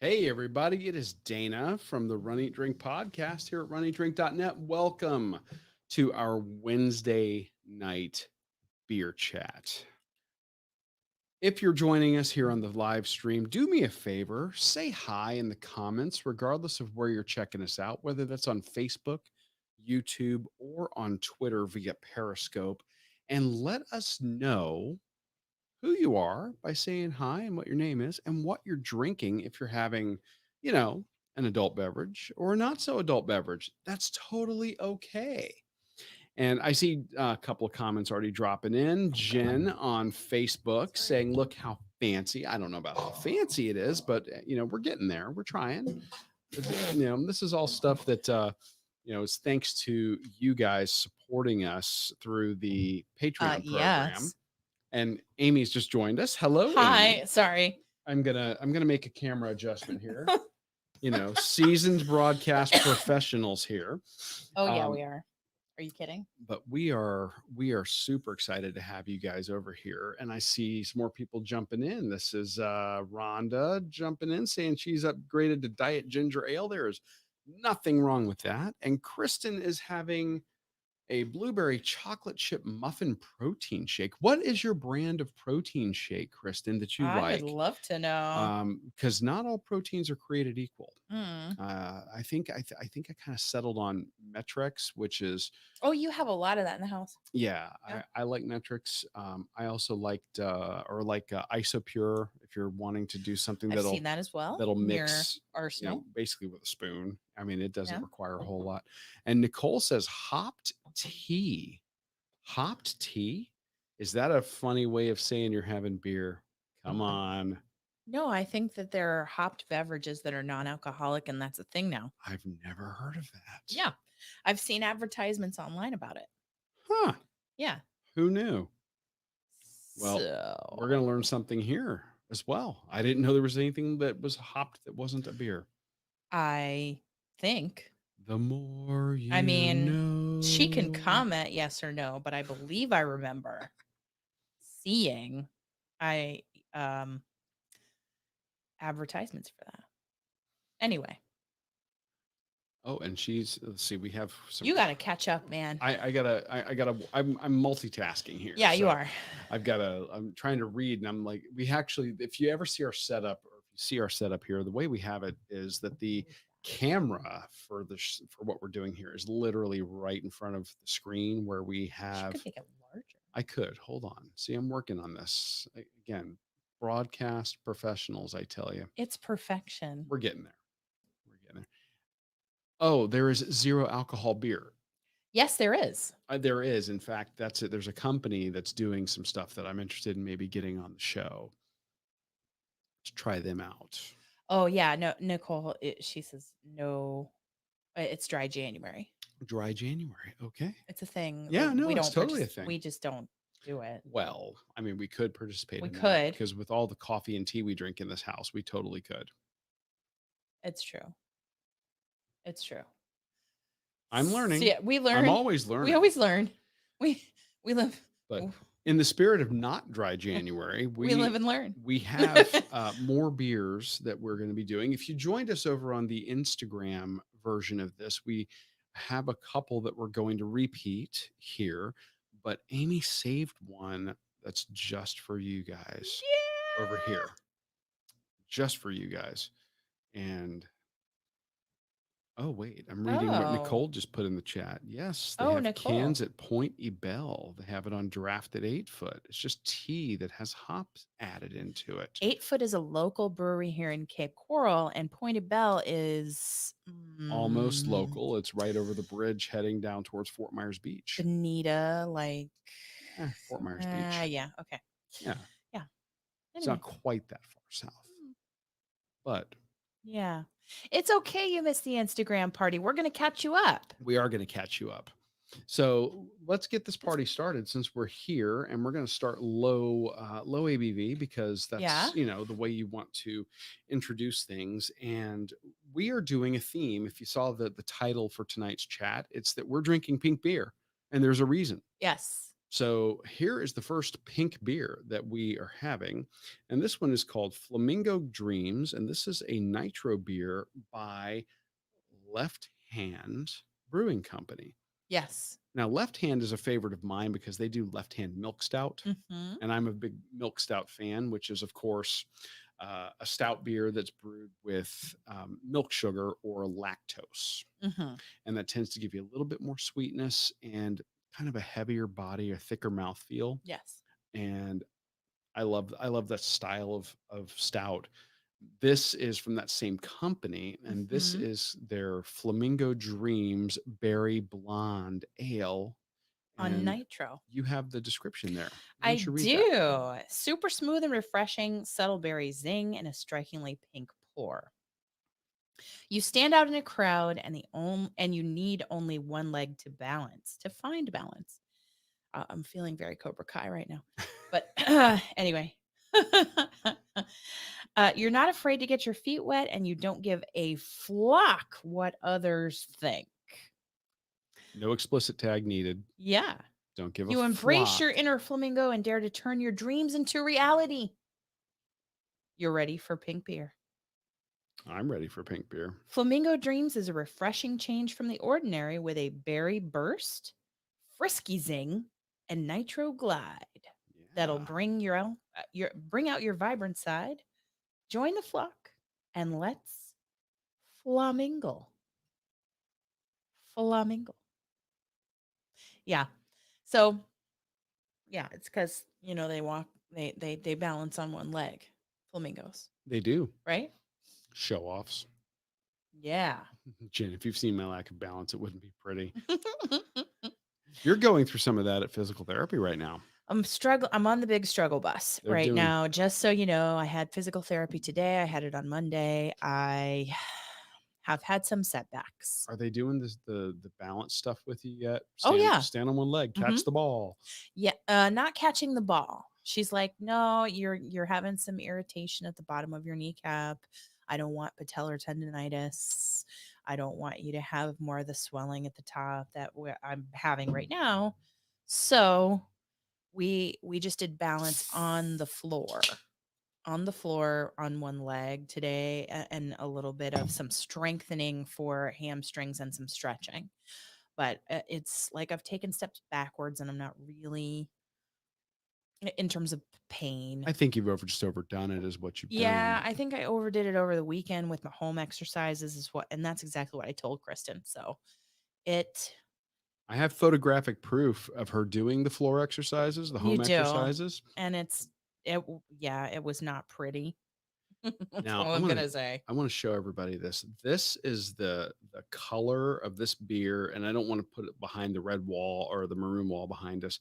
Hey, everybody, it is Dana from the Run Eat Drink podcast here at runeatdrink.net. Welcome to our Wednesday night beer chat. If you're joining us here on the live stream, do me a favor, say hi in the comments, regardless of where you're checking us out, whether that's on Facebook, YouTube, or on Twitter via Periscope, and let us know who you are by saying hi and what your name is and what you're drinking. If you're having, you know, an adult beverage or a not so adult beverage, that's totally okay. And I see a couple of comments already dropping in. Jen on Facebook saying, "Look how fancy." I don't know about how fancy it is, but we're getting there. We're trying. This is all stuff that is thanks to you guys supporting us through the Patreon program. Yes. And Amy's just joined us. Hello, Hi. Amy. Sorry. I'm gonna make a camera adjustment here. Seasoned broadcast professionals here. Oh yeah, Um, we are. Are you kidding? but we are super excited to have you guys over here. And I see some more people jumping in. This is Rhonda jumping in saying she's upgraded to diet ginger ale. There is nothing wrong with that. And Kristen is having a blueberry chocolate chip muffin protein shake. What is your brand of protein shake, Kristen, that you I would like? love to know. Because not all proteins are created equal. Mm. I think I kind of settled on Metrix, which is Oh, you have a lot of that in the house. yeah, Yeah. I like Metrix. I also liked Isopure if you're wanting to do something I've seen that as well. that'll In your mix, arsenal. basically with a spoon. I mean, it doesn't Yeah. require a whole lot. And Nicole says hopped tea. Hopped tea? Is that a funny way of saying you're having beer? Come on. No, I think that there are hopped beverages that are non-alcoholic, and that's a thing now. I've never heard of that. Yeah. I've seen advertisements online about it. Huh. Yeah. Who knew? Well, we're going to learn something here as well. I didn't know there was anything that was hopped that wasn't a beer. I think. The more you I mean, know. she can comment yes or no, but I believe I remember seeing I advertisements for that. Anyway, Oh, and let's see, we have some. you got to catch up, man. I gotta, I'm multitasking here. Yeah, you So are. I'm trying to read and I'm like, if you ever see our setup or if you see our setup here, the way we have it is that the camera for for what we're doing here is literally right in front of the screen where we You have, could make it larger. I could, hold on. See, I'm working on this. Again, broadcast professionals, I tell you. It's perfection. We're getting there. We're getting there. Oh, there is zero alcohol beer. Yes, there is. There is. In fact, that's it. There's a company that's doing some stuff that I'm interested in maybe getting on the show to try them out. Oh yeah, no, Nicole. She says no. It's dry January. Dry January. Okay. It's a thing. Yeah, no, we it's don't totally a thing. We just don't do it. Well, I mean, we could participate. We in that could. because with all the coffee and tea we drink in this house, we totally could. It's true. It's true. I'm learning. So, yeah, we learn. I'm always learning. We always learn. We live. But in the spirit of not dry January, we live and learn. We have more beers that we're going to be doing. If you joined us over on the Instagram version of this, we have a couple that we're going to repeat here. But Amy saved one that's just for you guys over here. Just for you guys. And oh, wait, I'm reading what Nicole just put in the chat. Yes, they have Nicole. cans at Point Ebell. They have it on draft at 8 Foot. It's just tea that has hops added into it. 8 Foot is a local brewery here in Cape Coral, and Point Ebell is almost local. It's right over the bridge heading down towards Fort Myers Beach. Bonita, Fort Myers Beach. Yeah, okay. Yeah. Yeah. It's not quite that far south. But yeah. It's okay you missed the Instagram party. We're going to catch you up. We are going to catch you up. So let's get this party started since we're here, and we're going to start low ABV because that's, the way you want to introduce things. And we are doing a theme. If you saw the title for tonight's chat, it's that we're drinking pink beer, and there's a reason. Yes. So here is the first pink beer that we are having. And this one is called Flamingo Dreams. And this is a nitro beer by Left Hand Brewing Company. Yes. Now, Left Hand is a favorite of mine because they do Left Hand Milk Stout. Mm-hmm. And I'm a big milk stout fan, which is, of course, a stout beer that's brewed with milk sugar or lactose. Mm-hmm. And that tends to give you a little bit more sweetness and kind of a heavier body, a thicker mouthfeel. Yes. And I love that style of stout. This is from that same company, and this Mm-hmm. is their Flamingo Dreams Berry Blonde Ale. On And nitro. you have the description there. Why I don't you read that? do. Super smooth and refreshing, subtle berry zing, and a strikingly pink pour. You stand out in a crowd, and you need only one leg to find balance. I'm feeling very Cobra Kai right now, but anyway, you're not afraid to get your feet wet, and you don't give a flock what others think. No explicit tag needed. Yeah, Don't give a you embrace flock. your inner flamingo and dare to turn your dreams into reality. You're ready for pink beer. I'm ready for pink beer. Flamingo Dreams is a refreshing change from the ordinary with a berry burst, frisky zing, and nitro glide that'll Yeah. bring out your vibrant side. Join the flock and let's flamingo. Flamingo. Yeah. So yeah, it's because they walk, they balance on one leg. Flamingos, They do. right? Show offs. Yeah. Jen, if you've seen my lack of balance, it wouldn't be pretty. You're going through some of that at physical therapy right now. I'm on the big struggle bus They're right doing now. Just so you know, I had physical therapy today. I had it on Monday. I have had some setbacks. Are they doing the balance stuff with you yet? Oh yeah. Stand on one leg, catch the ball. Yeah, not catching the ball. She's like, "No, you're having some irritation at the bottom of your kneecap. I don't want patellar tendonitis. I don't want you to have more of the swelling at the top that I'm having right now." So, we just did balance on the floor on one leg today, and a little bit of some strengthening for hamstrings and some stretching. But it's like I've taken steps backwards and I'm not really in terms of pain. I think you've just overdone it, is what you've Yeah, done. I think I overdid it over the weekend with my home exercises and that's exactly what I told Kristen. So it I have photographic proof of her doing the floor exercises, the you home do. exercises. And it was not pretty. That's Now all I'm gonna say. I want to show everybody this. This is the color of this beer, and I don't want to put it behind the red wall or the maroon wall behind us.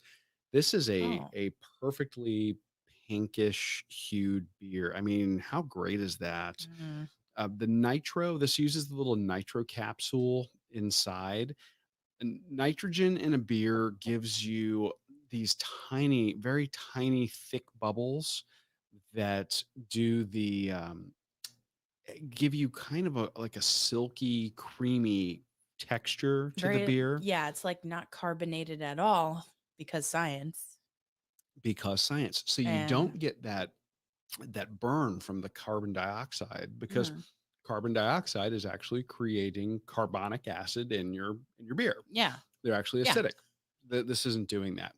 This is Oh. a perfectly pinkish hued beer. I mean, how great is that? Mm. The nitro, this uses the little nitro capsule inside. And nitrogen in a beer gives you these tiny, very tiny, thick bubbles that do give you kind of a silky, creamy texture to the Very beer. yeah, it's like not carbonated at all because science. Because science. So you And don't get that burn from the carbon dioxide, because mm, carbon dioxide is actually creating carbonic acid in your beer. yeah. They're actually Yeah. acidic. This isn't doing that.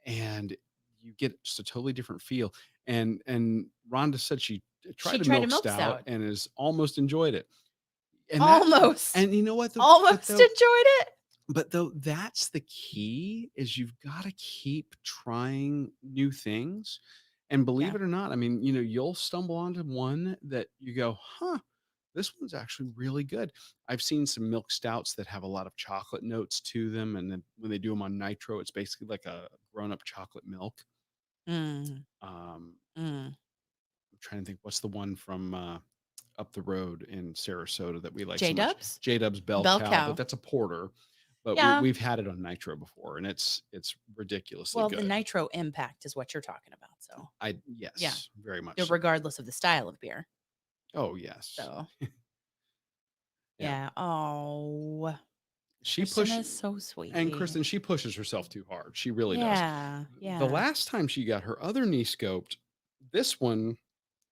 And you get just a totally different feel. And Rhonda said she She tried a tried a milk milk stout stout. and has almost enjoyed it. And that Almost. and you know what though? Almost enjoyed it. But though that's the key, is you've got to keep trying new things. And believe Yeah. it or not, I mean, you'll stumble onto one that you go, huh, this one's actually really good. I've seen some milk stouts that have a lot of chocolate notes to them. And then when they do them on nitro, it's basically like a grown up chocolate milk. Mm, Um, mm. I'm trying to think, what's the one from up the road in Sarasota that we like so much? J-Dubs? J Dub's Bell Bell Cow, but cow. that's a porter. But Yeah. we've had it on nitro before, and it's ridiculously Well, the good. nitro impact is what you're talking about. So Yes, very much so. regardless of the style of beer. Oh yes. So Yeah. yeah. Oh. She Kristen push is so and sweet. Kristen, she pushes herself too hard. She really does. Yeah, The yeah. last time she got her other knee scoped, this one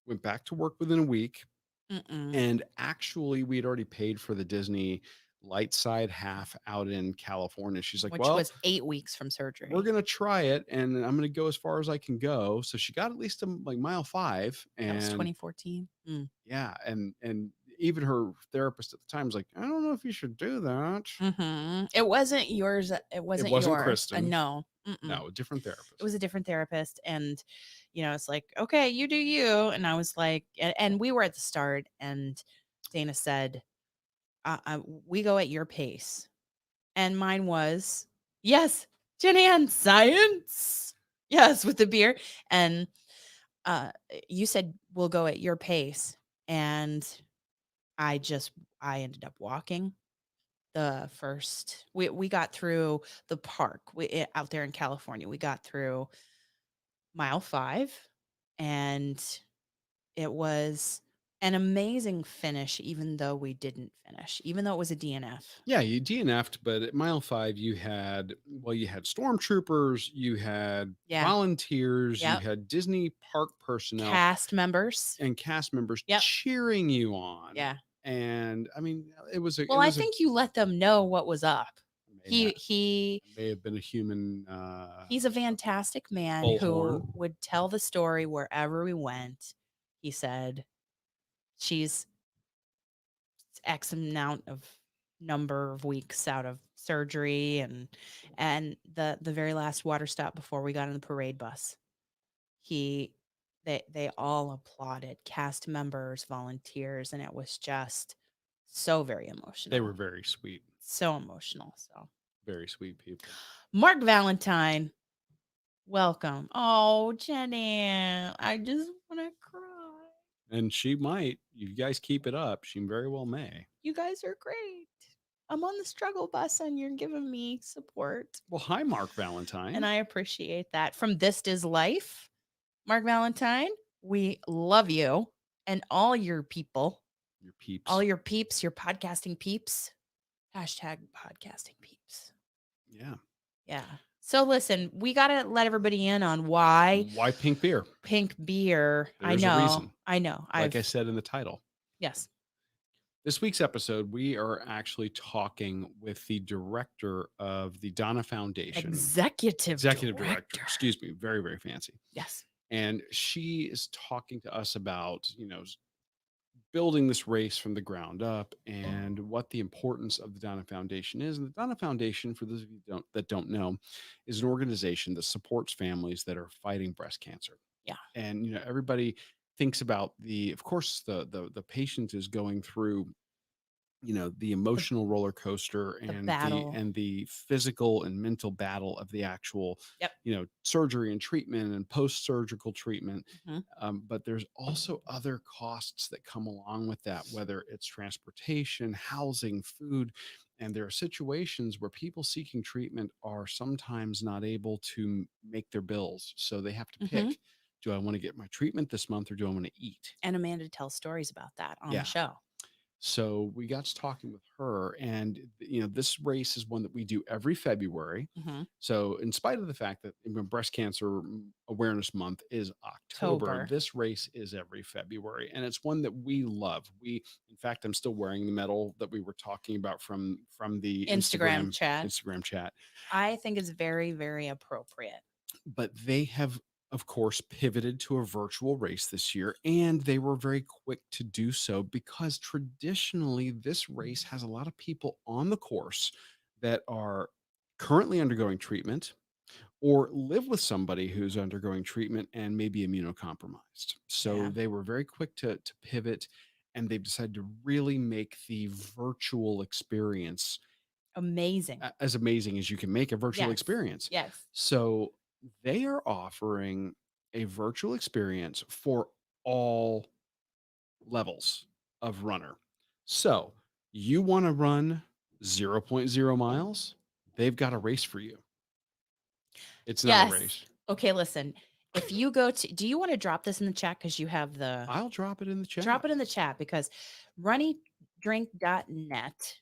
went back to work within a week. Mm-mm. And actually, we'd already paid for the Disney light side half out in California. She's like, Which well, was 8 weeks from we're surgery. going to try it and I'm going to go as far as I can go. So she got at least to like mile 5. That was And 2014. yeah. And even her therapist at the time was like, I don't know if you should do that. It wasn't yours. It It wasn't wasn't yours. Kristen. No. Mm-mm. No, a different It therapist. was a different therapist. And, it's like, okay, you do you. And I was like, and we were at the start, and Dana said, we go at your pace. And mine was, yes, Jenny Ann, science. Yes, with the beer. And uh, you said, we'll go at your pace. And I ended up walking the first, we got through the park out there in California. We got through mile 5, and it was an amazing finish, even though we didn't finish, even though it was a DNF. Yeah, you DNF'd, but at mile 5, you had stormtroopers, you had Yeah. volunteers, you Yep. had Disney park personnel Cast members. and cast members Yep. cheering you on. Yeah. And I mean, it was a Well, I think you let them know what was up. He may have been a human he's a fantastic man who bullhorn. would tell the story wherever we went. He said, she's X amount of number of weeks out of surgery, and the very last water stop before we got on the parade bus, they all applauded, cast members, volunteers, and it was just so very emotional. They were very sweet. So emotional. So very sweet people. Mark Valentine, welcome. Oh, Jenny, I just want to cry. And she might. You guys keep it up. She very well may. You guys are great. I'm on the struggle bus and you're giving me support. Well, hi, Mark Valentine. And I appreciate that. From This Is Life, Mark Valentine, we love you and all your people. Your peeps. All your peeps, your podcasting peeps. Hashtag podcasting peeps. Yeah. Yeah. So listen, we got to let everybody in on why pink beer. Pink beer. There's a reason. I know. Like I said in the title. Yes. This week's episode, we are actually talking with the director of the Donna Foundation. Executive director. Excuse me. Very, very fancy. Yes. And she is talking to us about, building this race from the ground up and what the importance of the Donna Foundation is. And the Donna Foundation, for those of you that don't know, is an organization that supports families that are fighting breast cancer. Yeah. And everybody thinks about of course the patient is going through the emotional roller coaster and the physical and mental battle of the actual surgery and treatment and post-surgical treatment. But there's also other costs that come along with that, whether it's transportation, housing, food. And there are situations where people seeking treatment are sometimes not able to make their bills, so they have to pick, do I want to get my treatment this month or do I want to eat? And Amanda tells stories about that on the show. So we got to talking with her, and this race is one that we do every February. So in spite of the fact that Breast Cancer Awareness Month is October, this race is every February, and it's one that we love. In fact, I'm still wearing the medal that we were talking about from the Instagram chat. I think it's very, very appropriate. But they have, of course, pivoted to a virtual race this year, and they were very quick to do so because traditionally this race has a lot of people on the course that are currently undergoing treatment or live with somebody who's undergoing treatment and maybe immunocompromised. So they were very quick to pivot, and they've decided to really make the virtual experience as amazing as you can make a virtual experience. Yes. So they are offering a virtual experience for all levels of runner. So you want to run 0.0 miles? They've got a race for you. It's not a race. Okay, listen. If you go to, do you want to drop this in the chat? Because you have I'll drop it in the chat. Drop it in the chat because runnydrink.net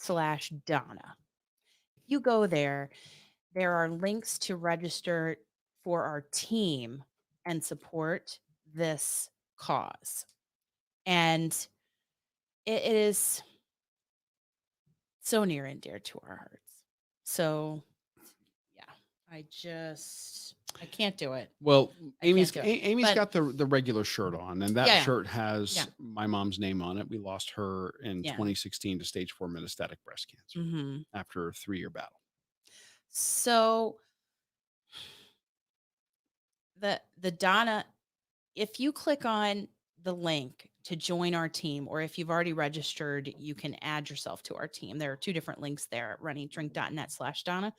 runningrink.net/Donna. If you go there, there are links to register for our team and support this cause. And it is so near and dear to our hearts. So, yeah, I can't do it. Well, I can't Amy's do it. Amy's But got the regular shirt on, and that yeah, shirt yeah, has my mom's name on it. We lost her in yeah. 2016 to stage 4 metastatic breast cancer hmm after a 3-year battle. So the Donna, if you click on the link to join our team, or if you've already registered, you can add yourself to our team. There are 2 different links there at runningrink.net/Donna.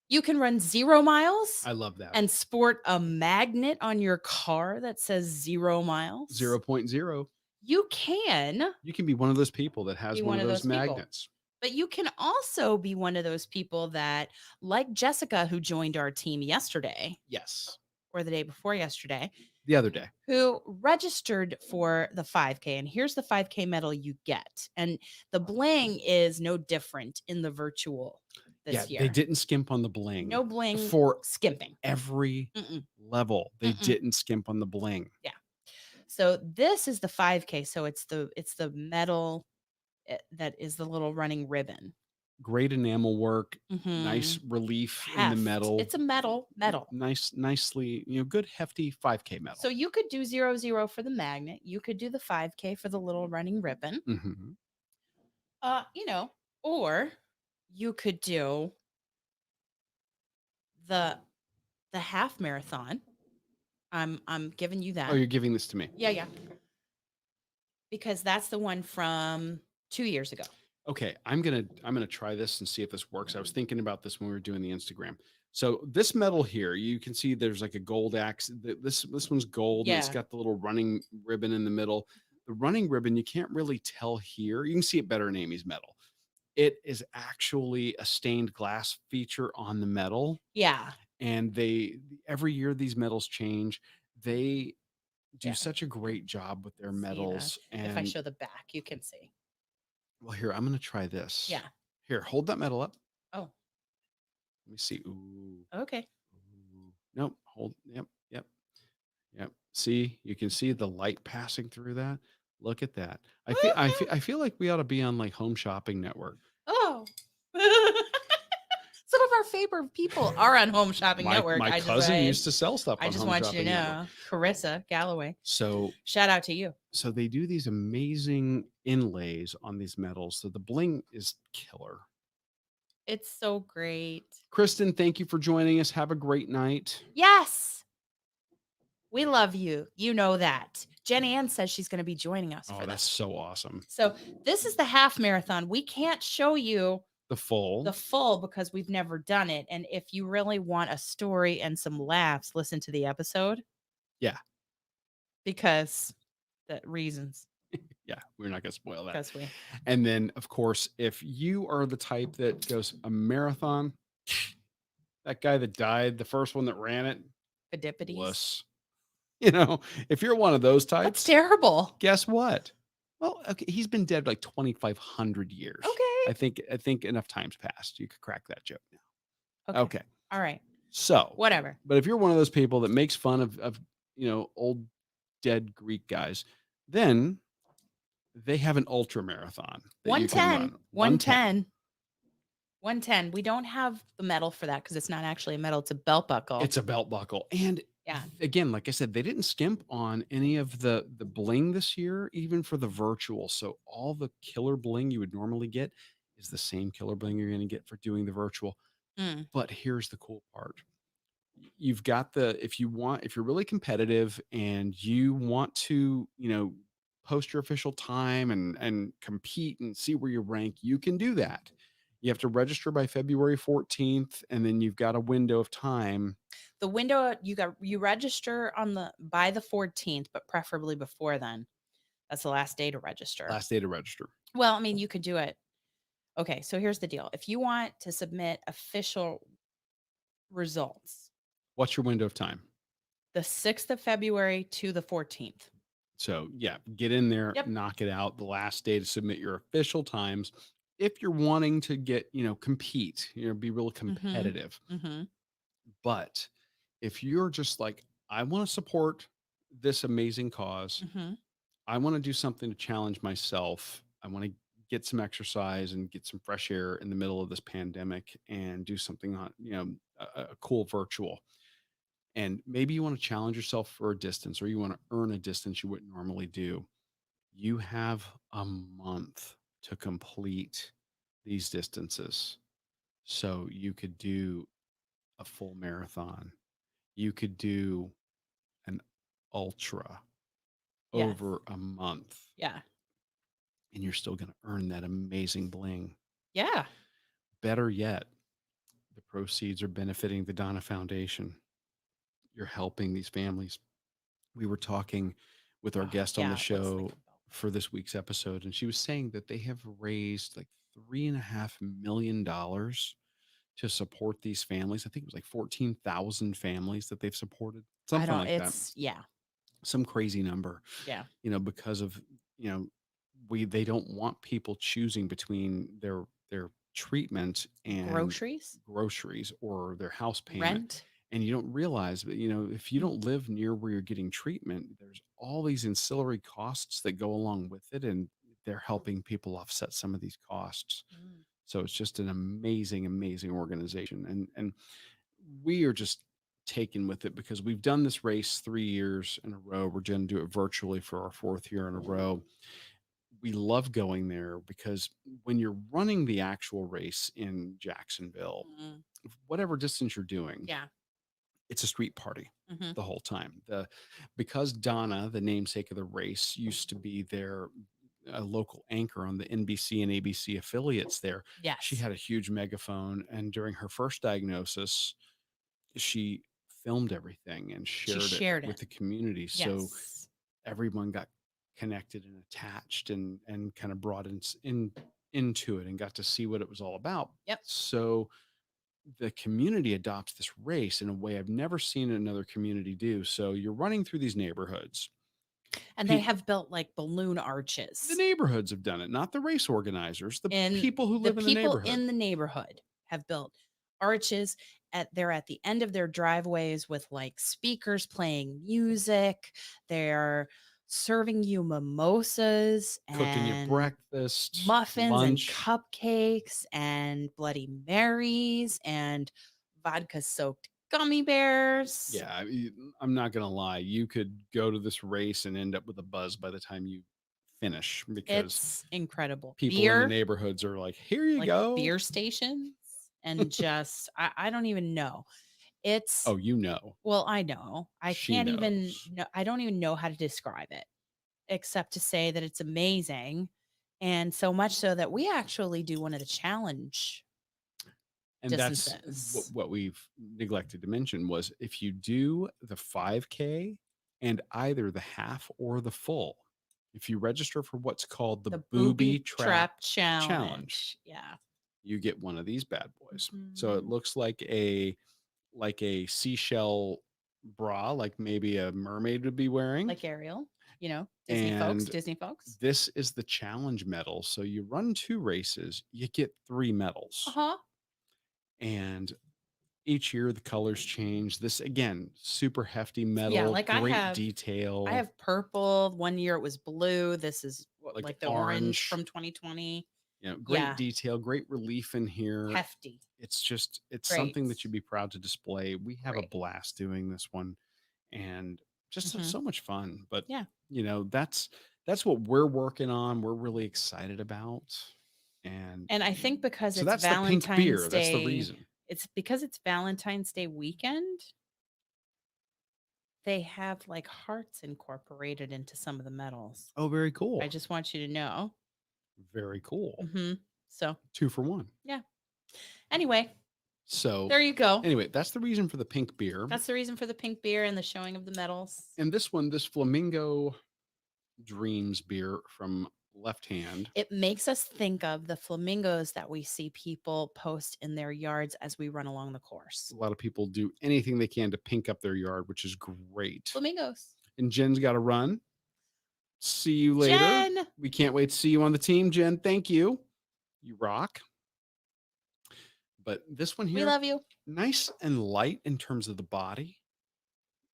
You can run 0 miles I love that. and sport a magnet on your car that says 0 miles. 0.0. You can You can be one of those people that has be one of those people. magnets. But you can also be one of those people that, like Jessica, who joined our team yesterday Yes. or the day before yesterday, The other day. who registered for the 5K. And here's the 5K medal you get. And the bling is no different in the virtual this year. They didn't skimp on the bling. No bling for skimping. every level. They didn't skimp on the bling. Yeah. So this is the 5K. So it's the medal that is the little running ribbon. Great enamel work, nice relief in the metal. It's a metal. Nicely, good hefty 5K metal. So you could do 0-0 for the magnet. You could do the 5K for the little running ribbon. Or you could do the half marathon. I'm giving you that. Oh, you're giving this to me. Yeah. Because that's the one from 2 years ago. Okay, I'm gonna try this and see if this works. I was thinking about this when we were doing the Instagram. So this metal here, you can see there's like a gold axe. This one's gold. And it's got the little running ribbon in the middle. The running ribbon, you can't really tell here. You can see it better in Amy's metal. It is actually a stained glass feature on the metal. Yeah. And every year these metals change. They do such a great job with their metals. And if I show the back, you can see. Well, here, I'm going to try this. Yeah. Here, hold that metal up. Oh. Let me see. Ooh. Okay. Ooh. Nope. Hold. Yep. See, you can see the light passing through that. Look at that. I feel like we ought to be on like Home Shopping Network. Oh. Some of our favorite people are on Home Shopping Network. My cousin used to sell stuff on Home Shopping Network. I just want you to know, Carissa Galloway. So shout out to you. So they do these amazing inlays on these metals. So the bling is killer. It's so great. Kristen, thank you for joining us. Have a great night. Yes. We love you. You know that. Jen Ann says she's going to be joining us for this. That's so awesome. So this is the half marathon. We can't show you the full because we've never done it. And if you really want a story and some laughs, listen to the episode. Yeah. Because the reasons. Yeah, we're not going to spoil that. Because And then, of course, if you are the type that goes a marathon, that guy that died, the first one that ran it, Adipides. If you're one of those types, that's terrible. Guess what? Well, okay, he's been dead like 2,500 years. Okay. I think enough times passed. You could crack that joke now. Okay. All right. So whatever. But if you're one of those people that makes fun of old dead Greek guys, then they have an ultra marathon. 110. 110. 110. We don't have the medal for that because it's not actually a medal. It's a belt buckle. It's a belt buckle. And again, like I said, they didn't skimp on any of the bling this year, even for the virtual. So all the killer bling you would normally get is the same killer bling you're going to get for doing the virtual. But here's the cool part. You've got if you're really competitive and you want to, post your official time and compete and see where you rank, you can do that. You have to register by February 14th, and then you've got a window of time. The window you register by the 14th, but preferably before then. That's the last day to register. Well, I mean, you could do it. Okay, so here's the deal. If you want to submit official results, what's your window of time? The 6th of February to the 14th. So yeah, get in there, knock it out. The last day to submit your official times if you're wanting to get, compete, be real Mhm. competitive. Mhm. But if you're just like, I want to support this amazing cause, Mhm. I want to do something to challenge myself. I want to get some exercise and get some fresh air in the middle of this pandemic and do something on, a cool virtual. And maybe you want to challenge yourself for a distance or you want to earn a distance you wouldn't normally do. You have a month to complete these distances. So you could do a full marathon. You could do an ultra Yes. over a month, Yeah. and you're still going to earn that amazing bling. Yeah. Better yet, the proceeds are benefiting the Donna Foundation. You're helping these families. We were talking with our Oh, guest on the yeah. Let's think show about for this week's episode, and she was saying that they have raised like $3.5 million to support these families. I think it was like 14,000 families that they've supported, I something don't like that. it's yeah. Some crazy number, Yeah. because of, you know, they don't want people choosing between their treatment and Groceries? groceries or their house payment. Rent? And you don't realize, but if you Mm. don't live near where you're getting treatment, there's all these ancillary costs that go along with it, and they're helping people offset some of these costs. Mm. So it's just an amazing, amazing organization. And we are just taken with it because we've done this race 3 years in a row. We're going to do it virtually for our fourth year in a row. We love going there because when you're running the actual race in Jacksonville, Mm. whatever distance you're doing, Yeah. it's a street party Mhm. the whole time. Because Donna, the namesake of the race, used to be their a local anchor on the NBC and ABC affiliates there. She Yes. had a huge megaphone, and during her first diagnosis, she filmed everything and She shared it shared with it. the community. So Yes. everyone got connected and attached and kind of brought into it and got to see what it was all about. Yep. So the community adopts this race in a way I've never seen another community do. So you're running through these neighborhoods. And they Pe- have built like balloon the arches. neighborhoods have done it, not the race organizers, the And people who the live in the people neighborhood. in the neighborhood have built arches they're at the end of their driveways with like speakers playing music. They're serving you mimosas Cooking you and breakfast, muffins and lunch. cupcakes and Bloody Marys and vodka soaked gummy bears. Yeah, I'm not gonna lie. You could go to this race and end up with a buzz by the time you finish because It's incredible. people in the Beer, neighborhoods are like, "Here you like go." beer stations, and just I don't even know. It's Oh, you know, well, I know. I she can't even knows, know I don't even know how to describe it except to say that it's amazing. And so much so that we actually do one of the challenge and that's distances. what we've neglected to mention was if you do the 5K and either the half or the full, if you register for what's called the The Booby booby Trap trap Challenge, challenge. Yeah. you get one of these bad boys. So it Mhm. looks like a seashell bra, like maybe a mermaid would be wearing. Like Ariel, Disney folks, And Disney folks. this is the challenge medal. So you run 2 races, you get 3 medals. Uh-huh. And each year the colors change. This again, super hefty Yeah, medal, like great I detail, have purple. One year it was blue. This is like like the orange orange, from 2020. great Yeah, detail, great relief in here. hefty. It's Great. something that you'd be proud to display. We have a Great. blast doing this one and just Hmm. so much fun. But Yeah. that's what we're working on. We're really excited about. And And I think because so it's that's the pink Valentine's beer. That's the Day, reason. it's because it's Valentine's Day weekend, they have like hearts incorporated into some of the medals. Oh, very I cool. just want you to know. Very cool. Hmm. So, 2 for 1. yeah. Anyway, So there you go. anyway, that's the reason for the pink beer. That's the reason for the pink beer and the showing of the medals. And this one, this Flamingo Dreams beer from Left Hand. It makes us think of the flamingos that we see people post in their yards as we run along the course. A lot of people do anything they can to pink up their yard, which is great. Flamingos. And Jen's got to run. See you later. Jen. We can't wait to see you on the team, Jen. Thank you. You rock. But this one We here, love you. nice and light in terms of the body,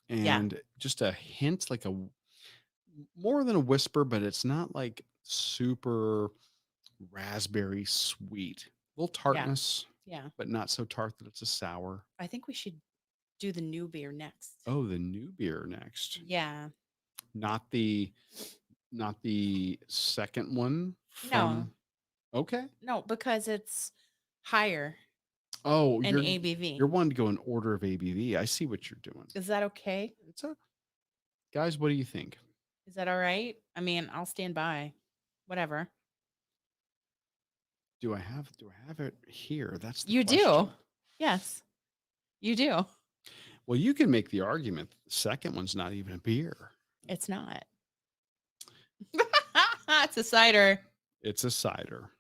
Yeah. and just a hint, like more than a whisper, but it's not like super raspberry sweet. A little Yeah. tartness, Yeah. but not so tart that it's a sour. I think we should do the new beer next. Oh, the new beer next. Yeah. Not the second one No, from okay. no, because it's higher Oh, in you're ABV. wanting to go in order of ABV. I see what you're doing. Is that okay? It's a guys, what do you think? Is that all right? I mean, I'll stand by. Whatever. Do I have it here? That's the You do. question. Yes, you do. Well, you can make the argument that the second one's not even a beer. It's not. It's a cider. It's a cider.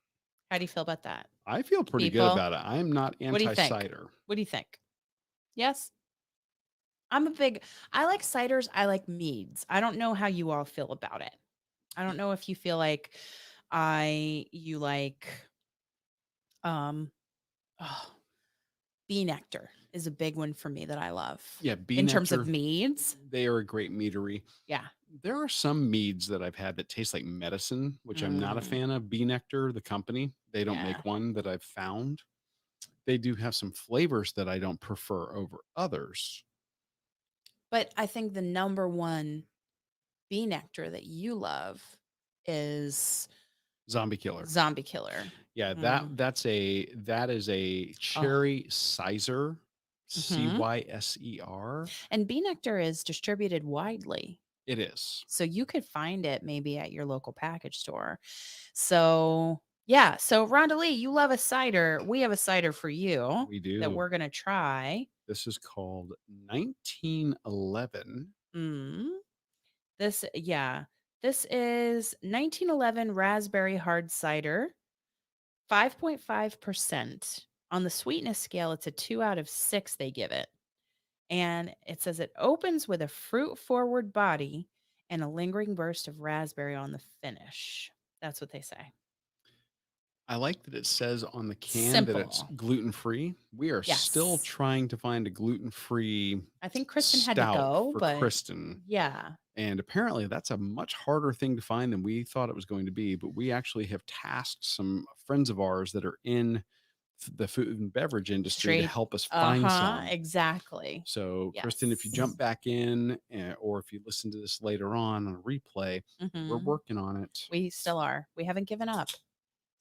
How do you feel about that? I feel pretty good People, about it. I am not what do you think? anti-cider. What do you think? Yes? I like ciders. I like meads. I don't know how you all feel about it. I don't know if you feel like you like, um, oh, bee nectar is a big one for me that I love. Yeah, bee In terms nectar, of meads. they are a great meadery. Yeah. There are some meads that I've had that taste like medicine, which I'm not a Mm, fan of. Bee Nectar, the company, they don't yeah. make one that I've found. They do have some flavors that I don't prefer over others. But I think the number one bee nectar that you love is Zombie Killer. Zombie Killer. Yeah, Mm. that is a Oh. cherry Cider, Mhm. Cyser. And bee nectar is distributed widely. It is. So you could find it maybe at your local package store. So, yeah. So, Rhonda Lee, you love a cider. We have a cider for you We that do. we're going to try. This is called 1911. Mm. This is 1911 raspberry hard cider, 5.5%. On the sweetness scale, it's a 2 out of 6 they give it. And it says it opens with a fruit forward body and a lingering burst of raspberry on the finish. That's what they say. I like that it says on the can that it's Simple. gluten-free. We are still Yes. trying to find a gluten-free I think Kristen had to stout go, for but Kristen. yeah. And apparently that's a much harder thing to find than we thought it was going to be. But we actually have tasked some friends of ours that are in the food and beverage industry to Straight. help us find some. Exactly. So, Yes. Kristen, if you jump back in or if you listen to this later on a replay, we're Mhm. working on it. We still are. We haven't given up.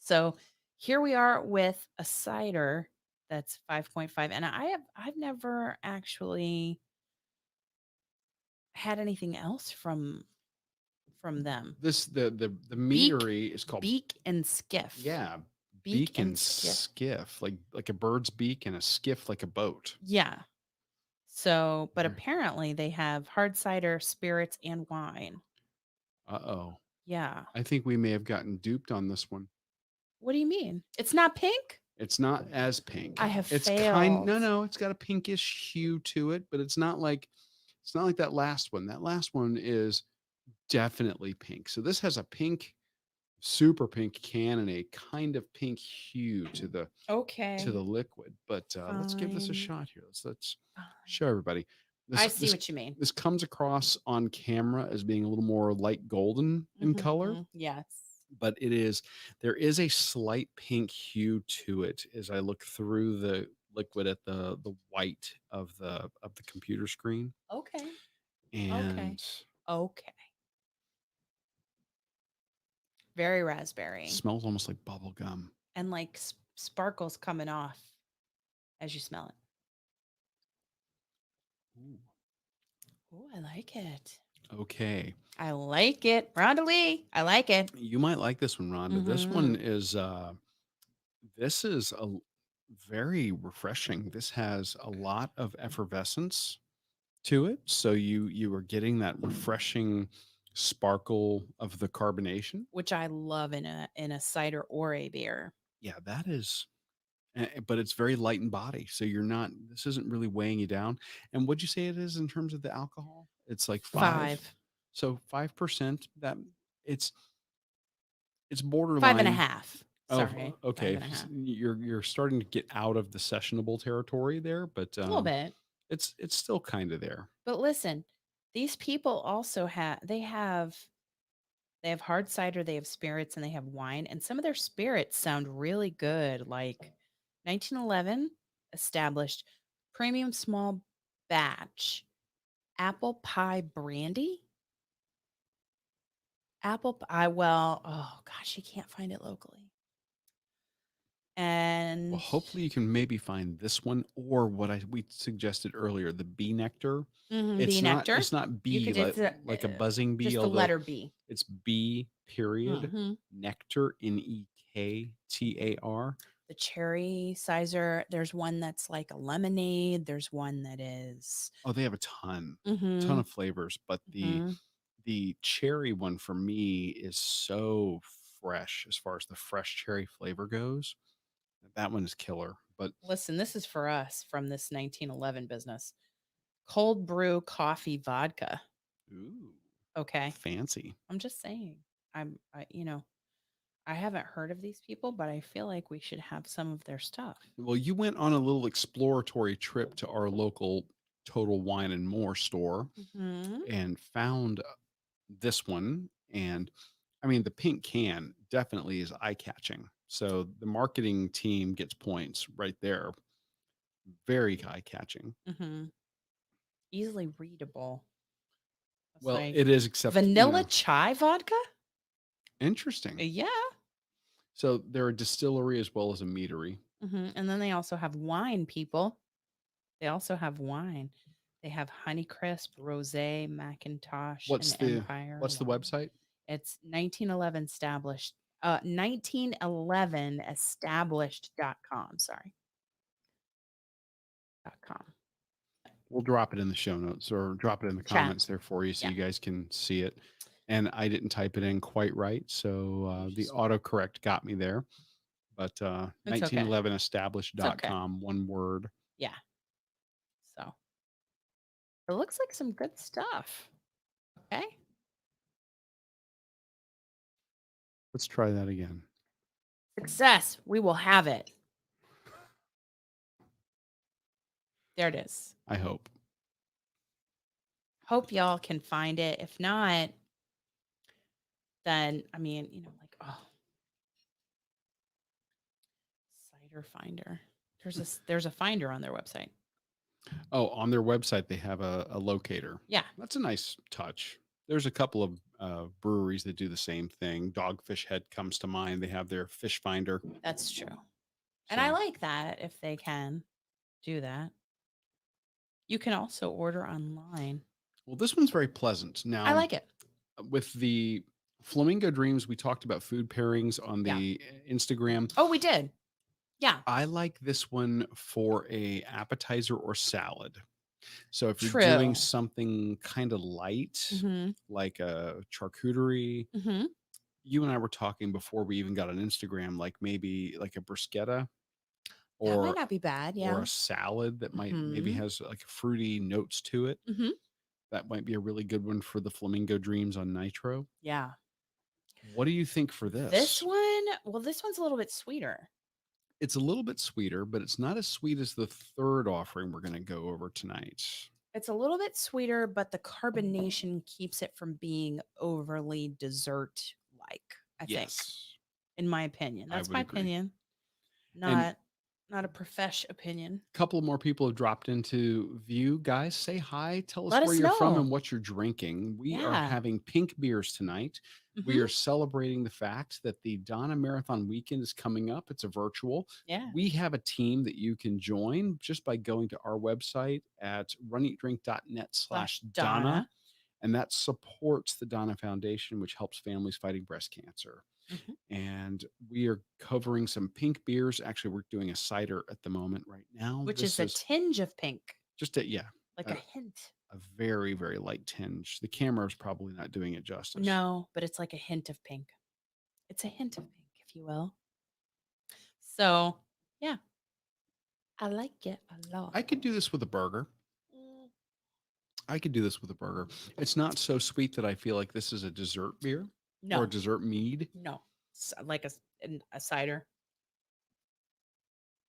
So here we are with a cider that's 5.5. And I've never actually had anything else from them. This the Beak, meadery is called beak and skiff. yeah, Beak and and skiff. skiff, like a bird's beak and a skiff like a boat. Yeah. So, but There. apparently they have hard cider, spirits, and wine. Uh-oh. Yeah. I think we may have gotten duped on this one. What do you mean? It's not pink? It's not as pink. I have It's failed. no, it's got a pinkish hue to it, but it's not like that last one. That last one is definitely pink. So this has a pink, super pink can and a kind of pink hue to the Okay. liquid. But let's give this a Fine. shot here. Let's Fine. show everybody. I see what you mean. This comes across on camera as being a little more light golden in color, Yes. but there is a slight pink hue to it as I look through the liquid at the white of the computer screen. Okay. And Okay. Very raspberry. smells almost like bubble gum. And like sparkles coming off as you smell it. Oh, I like it. Okay. I like it. Rhonda Lee, I like it. You might like this one, Rhonda. This one is this is a very refreshing. This has a lot of effervescence to it. So you are getting that refreshing sparkle of the carbonation. Which I love in a cider or a beer. Yeah, that is but it's very light in body. So this isn't really weighing you down. And what'd you say it is in terms of the alcohol? It's like 5. So 5%, that it's borderline 5.5. Oh, Sorry, okay. 5.5. You're starting to get out of the sessionable territory there, but A little bit. it's still kind of there. But listen, these people also they have hard cider, they have spirits, and they have wine. And some of their spirits sound really good. Like 1911 established premium small batch apple pie brandy. Apple pie. Well, oh gosh, you can't find it locally. Well, And hopefully you can maybe find this one or what we suggested earlier, the bee nectar. bee nectar. It's not You bee could it's like a buzzing bee, just the although letter B. it's bee period hmm nectar, Nektar. The cherry sizer. There's one that's like a lemonade. There's one that is. Oh, they have a ton, Mm-hmm. ton of flavors, but Mm-hmm. the cherry one for me is so fresh as far as the fresh cherry flavor goes. That one is killer. But Listen, this is for us from this 1911 business. Cold brew coffee vodka. ooh, Okay. fancy. I'm just saying. I haven't heard of these people, but I feel like we should have some of their stuff. Well, you went on a little exploratory trip to our local Total Wine and More store hmm and found this one. And I mean, the pink can definitely is eye catching. So the marketing team gets points right there. Very eye catching. hmm Easily readable. It's Well, like it is, except, vanilla chai vodka. interesting. Yeah. So they're a distillery as well as a meadery. And then they also have wine, people. They also have wine. They have Honeycrisp, Rosé, Macintosh, What's and the Empire what's the wine. website? It's 1911 established. 1911 established.com. Sorry. .com. We'll drop it in the show notes or drop it in the Chat. comments there for you so Yeah. you guys can see it. And I didn't type it in quite right, so the autocorrect got me there. But It's okay. It's okay. established.com, one word. Yeah. So it looks like some good stuff. Okay. Let's try that again. Success. We will have it. There it is. I hope. Hope y'all can find it. If not, then like, oh, Cider Finder. There's a finder on their website. Oh, on their website they have a locator. Yeah. That's a nice touch. There's a couple of breweries that do the same thing. Dogfish Head comes to mind. They have their fish finder. That's true. And I So, like that if they can do that. You can also order online. well, this one's very pleasant. I Now, like it. with the Flamingo Dreams, we talked about food pairings on Yeah. the Instagram. Oh, we did. Yeah. I like this one for a appetizer or salad. So if you're True. doing something kind of light, Mm-hmm. like a charcuterie, Mm-hmm. you and I were talking before we even got on Instagram, like maybe like a bruschetta That might or not be bad. Yeah. a salad that might maybe Mhm. has like fruity notes to it. Mm-hmm. That might be a really good one for the Flamingo Dreams on Nitro. Yeah. What do you think for This this? one, well, this one's a little bit sweeter. It's a little bit sweeter, but it's not as sweet as the third offering we're going to go over tonight. It's a little bit sweeter, but the carbonation keeps it from being overly dessert like, I think, Yes, in my opinion. I That's would my agree. opinion. And Not a profesh opinion. a couple more people have dropped into view. Guys, say hi. Tell us Let where us you're from and know. what you're drinking. We are Yeah. having pink beers tonight. We Mhm. are celebrating the fact that the Donna Marathon weekend is coming up. It's a virtual. Yeah. We have a team that you can join just by going to our website at runeatdrink.net/Donna. Donna. And that supports the Donna Foundation, which helps families fighting breast cancer. Mhm. And we are covering some pink beers. Actually, we're doing a cider at the moment right now. Which This is a tinge of pink, just a, yeah, like a, a hint. a very, very light tinge. The camera is probably not doing it justice. No, but it's like a hint of pink. It's a hint of pink, if you will. So, yeah, I like it a lot. I could do this with a burger. Mm, I could do this with a burger. It's not so sweet that I feel like this is a dessert beer or No, a dessert mead. no. and a cider.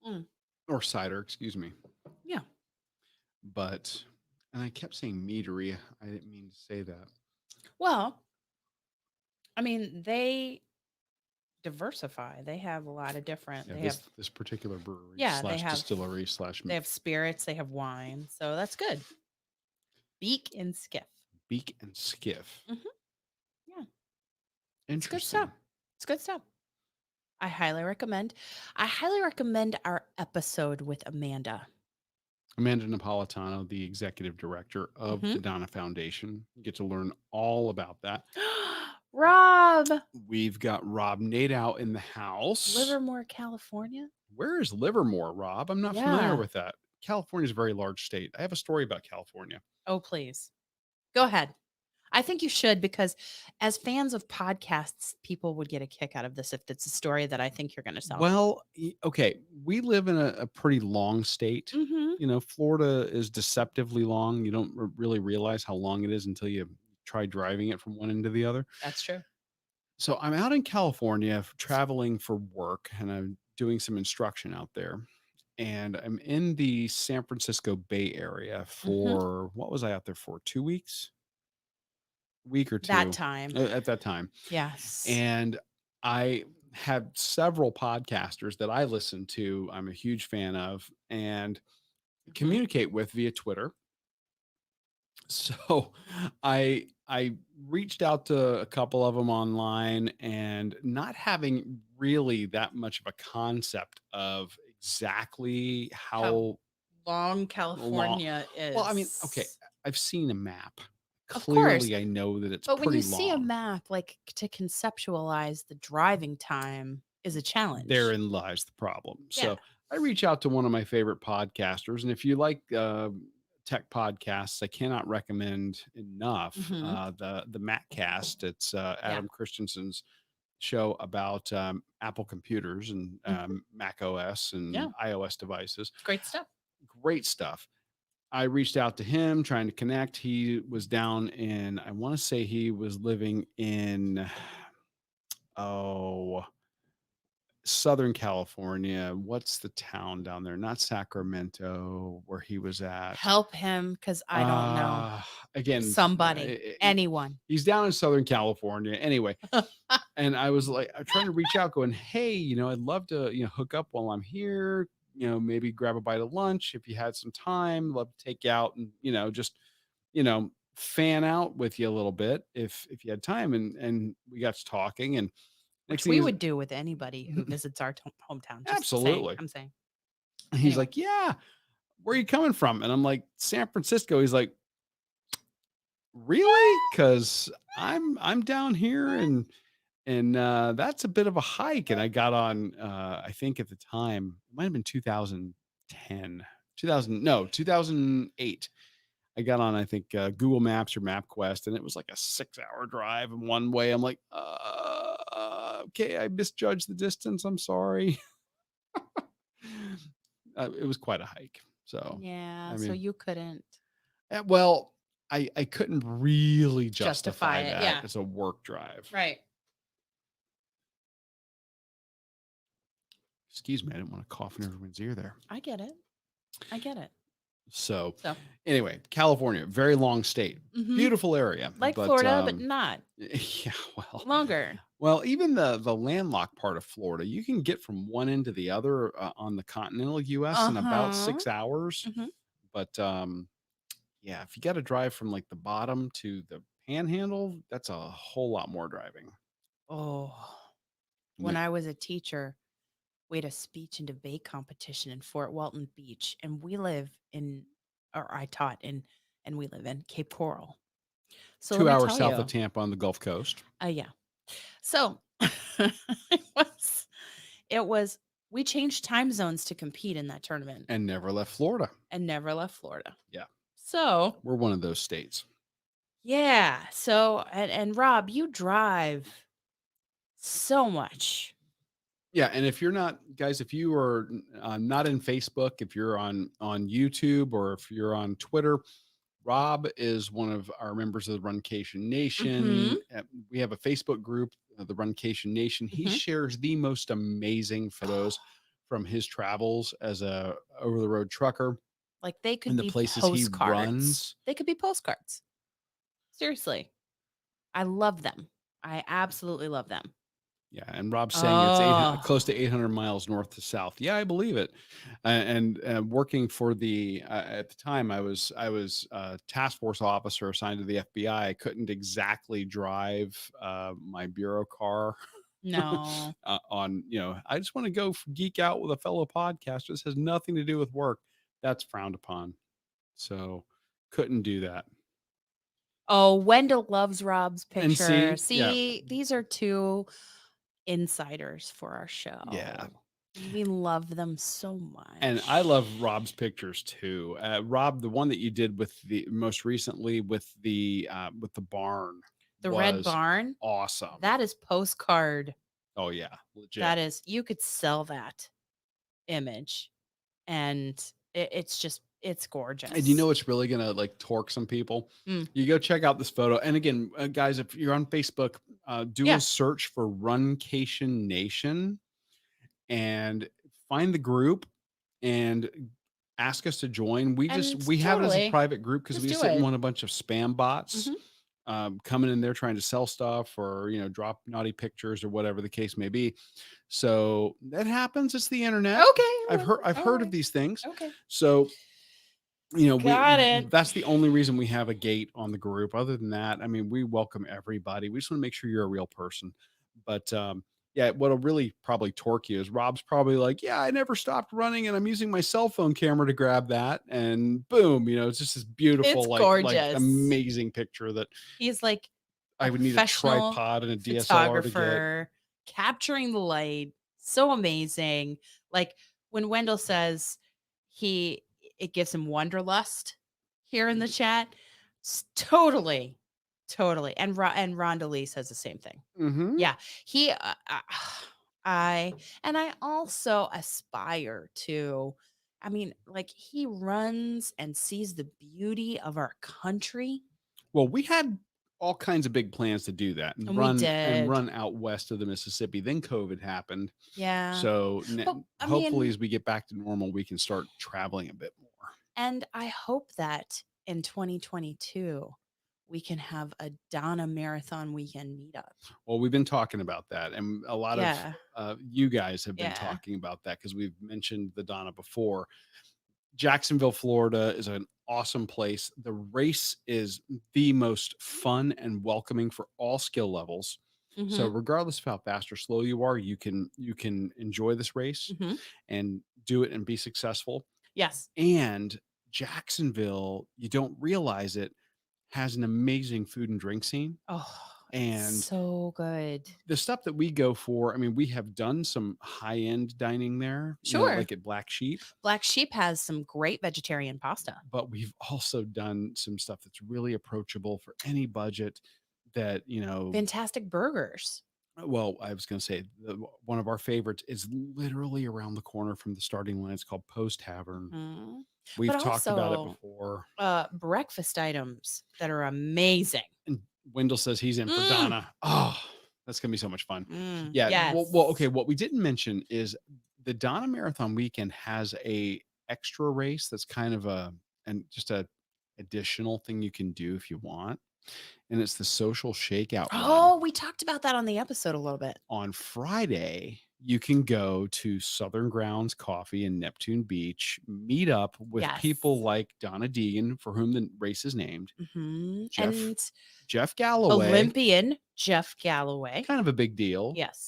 Mm, or cider, excuse me. yeah. But, and I kept saying meadery. I didn't mean to say that. Well, I mean, they diversify. They have a lot of different. Yeah, They have this particular brewery yeah, slash distillery slash they have spirits, they have wine. So that's good. Beak and skiff. beak and skiff. Hmm. Yeah. It's good Interesting. stuff. It's good stuff. I highly recommend. I highly recommend our episode with Amanda. Amanda Napolitano, the executive director of Mhm. the Donna Foundation. You get to learn all about that. Rob, We've got Rob Nadeau in the house. Livermore, California. Where is Livermore, Rob? I'm not familiar Yeah. with that. California is a very large state. I have a story about California. Oh, please. Go ahead. I think you should because as fans of podcasts, people would get a kick out of this if it's a story that I think you're going to sell. Well, okay, we live in a pretty long state. Mhm. You know, Florida is deceptively long. You don't really realize how long it is until you try driving it from one end to the other. That's true. So I'm out in California traveling for work and I'm doing some instruction out there. And I'm in the San Francisco Bay Area for what was I out there for? 2 weeks? Week or two That time. at that time. Yes. And I have several podcasters that I listen to, I'm a huge fan of, and communicate with via Twitter. So I reached out to a couple of them online and not having really that much of a concept of exactly how long California is. well, I mean, okay, I've seen a map. Of course. Clearly, I know that it's But when pretty you see a long. map, like to conceptualize the driving time is a challenge. Therein lies the problem. Yeah. So I reach out to one of my favorite podcasters, and if you like tech podcasts, I cannot recommend enough the MacCast. It's Adam Christensen's show about Apple computers and Mac OS and iOS devices. Great stuff. Great stuff. I reached out to him trying to connect. He was down in, I want to say he was living in, Southern California. What's the town down there? Not Sacramento, where he was at. Help him because I don't know. Again, somebody, anyone. He's down in Southern California. Anyway, and I was like, I'm trying to reach out, going, hey, I'd love to, hook up while I'm here. Maybe grab a bite of lunch if you had some time. Love to take you out and, just, fan out with you a little bit if you had time. And we got to talking, and which we would do with anybody who visits our hometown. Just absolutely. I'm saying. He's like, yeah, where are you coming from? And I'm like, San Francisco. He's like, really? Because I'm down here and that's a bit of a hike. And I got on I think at the time it might have been 2008. I got on, I think, Google Maps or MapQuest, and it was like a 6-hour drive in one way. I'm like, okay, I misjudged the distance. I'm sorry. It was quite a hike. So yeah, so you couldn't. Well, I couldn't really justify it, that as a work drive. Right. Excuse me, I didn't want to cough in everyone's ear there. I get it. So anyway, California, very long state, beautiful area, like Florida, but not. Yeah, well, longer. Well, even the landlocked part of Florida, you can get from one end to the other on the continental U.S. in about 6 hours. But yeah, if you got to drive from like the bottom to the panhandle, that's a whole lot more driving. Oh, when I was a teacher, we had a speech and debate competition in Fort Walton Beach, and we live in, or I taught in, and we live in Cape Coral. So 2 hours south of Tampa on the Gulf Coast. Yeah. So it was, we changed time zones to compete in that tournament. And never left Florida. Yeah. So we're one of those states. Yeah. So, and Rob, you drive so much. Yeah, and if you're not, guys, if you are not in Facebook, if you're on YouTube or if you're on Twitter, Rob is one of our members of the Runcation Mm-hmm. Nation. We have a Facebook group, the Runcation Nation. He Mm-hmm. shares the most amazing photos from his travels as a over the road trucker Like they and could the be places he postcards. runs. They could be postcards. Seriously. I love them. I absolutely love them. Yeah, and Rob's saying it's Oh, close to 800 miles north to south. Yeah, I believe it. And working for the at the time, I was a task force officer assigned to the FBI. I couldn't exactly drive my bureau car no. on. I just want to go geek out with a fellow podcaster. This has nothing to do with work. That's frowned upon. So couldn't do that. Oh, Wendell loves Rob's And picture. see, yeah, See, these are two insiders for our yeah. show. We love them so And I love much. Rob's pictures too. Rob, the one that you did with the most recently with the barn The Red was Barn, awesome. that is postcard. Oh yeah, legit. That is, you could sell that image and it's And you know gorgeous. what's really gonna like torque some people? Mm, You go check out this photo. And again, guys, if you're on Facebook, do a yeah. search for Runcation Nation and find the group and ask us to join. And We have it as a totally private group because just we do just didn't it. want a bunch of spam bots Hmm. coming in there trying to sell stuff or drop naughty pictures or whatever the case may be. So that happens. It's the internet. Okay. I've All heard of right. these things. Okay. So we Got it. that's the only reason we have a gate on the group. Other than that, I mean, we welcome everybody. We just want to make sure you're a real person. But yeah, what'll really probably torque you is Rob's probably like, yeah, I never stopped running and I'm using my cell phone camera to grab that. And boom, it's just this beautiful, It's like gorgeous. amazing picture that He's like a I would need a professional tripod and a DSLR to get. photographer, capturing the light. So amazing. Like when Wendell says he it gives him wanderlust here in the chat. Totally. Totally. And Rhonda Lee says the same thing. Mm-hmm. Yeah. He I and I also aspire to, I mean, like he runs and sees the beauty of our country. Well, we had all kinds of big plans to do that and And we did. run out west of the Mississippi. Then COVID happened. Yeah. So But I hopefully, mean, as we get back to normal, we can start traveling a bit more. and I hope that in 2022 we can have a Donna Marathon weekend meetup. Well, we've been talking about that, and a lot of Yeah. you guys have been Yeah. talking about that because we've mentioned the Donna before. Jacksonville, Florida is an awesome place. The race is the most fun and welcoming for all skill levels. So Mhm. regardless of how fast or slow you are, you can enjoy this race Mhm. and do it and be successful. Yes. And Jacksonville, you don't realize it, has an amazing food and drink scene. Oh, it's And so good. the stuff that we go for, I mean, we have done some high-end dining there, Sure. like at Black Sheep, Black Sheep has some great vegetarian pasta. but we've also done some stuff that's really approachable for any budget that, Fantastic burgers. well, I was going to say one of our favorites is literally around the corner from the starting line. It's called Post Tavern. Mhm. We've But talked about it also before. breakfast items that are amazing. And Wendell says he's in for Mm, Donna. Oh, that's gonna be so much fun. Yeah. Well, yes. okay. What we didn't mention is the Donna Marathon weekend has a extra race that's kind of just a additional thing you can do if you want, and it's the social shakeout run. Oh, we talked about that on the episode a little bit. On Friday, you can go to Southern Grounds Coffee in Neptune Beach, meet up with Yes. people like Donna Deegan, for whom the race is named, Jeff And Jeff Galloway, Olympian Jeff Galloway. kind of a big deal. Yes.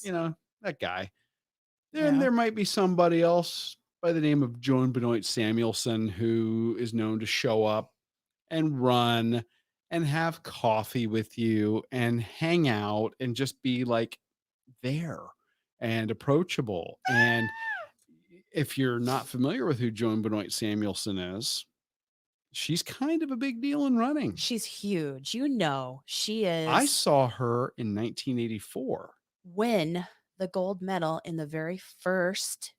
That guy. Then Yeah. there might be somebody else by the name of Joan Benoit Samuelson who is known to show up and run and have coffee with you and hang out and just be like there and approachable. And if you're not familiar with who Joan Benoit Samuelson is, she's kind of a big deal in running. She's huge. She I is saw her in 1984. win the gold medal in the very first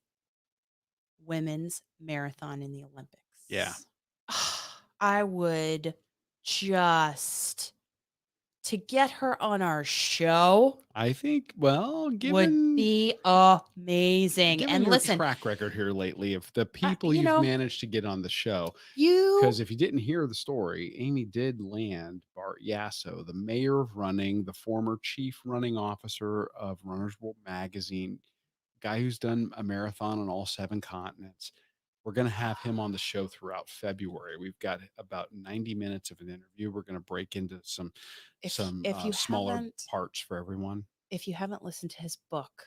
women's marathon in the Olympics. Yeah. I would just to get her on our show I think, well, would be amazing. given And your listen, track record here lately of the people you you've know, managed to get on the show, you because if you didn't hear the story, Amy did land Bart Yasso, the mayor of Running, the former chief running officer of Runner's World magazine, guy who's done a marathon on all 7 continents. We're going to have him on the show throughout February. We've got about 90 minutes of an interview. We're going to break into some if you smaller haven't parts for everyone. listened to his book,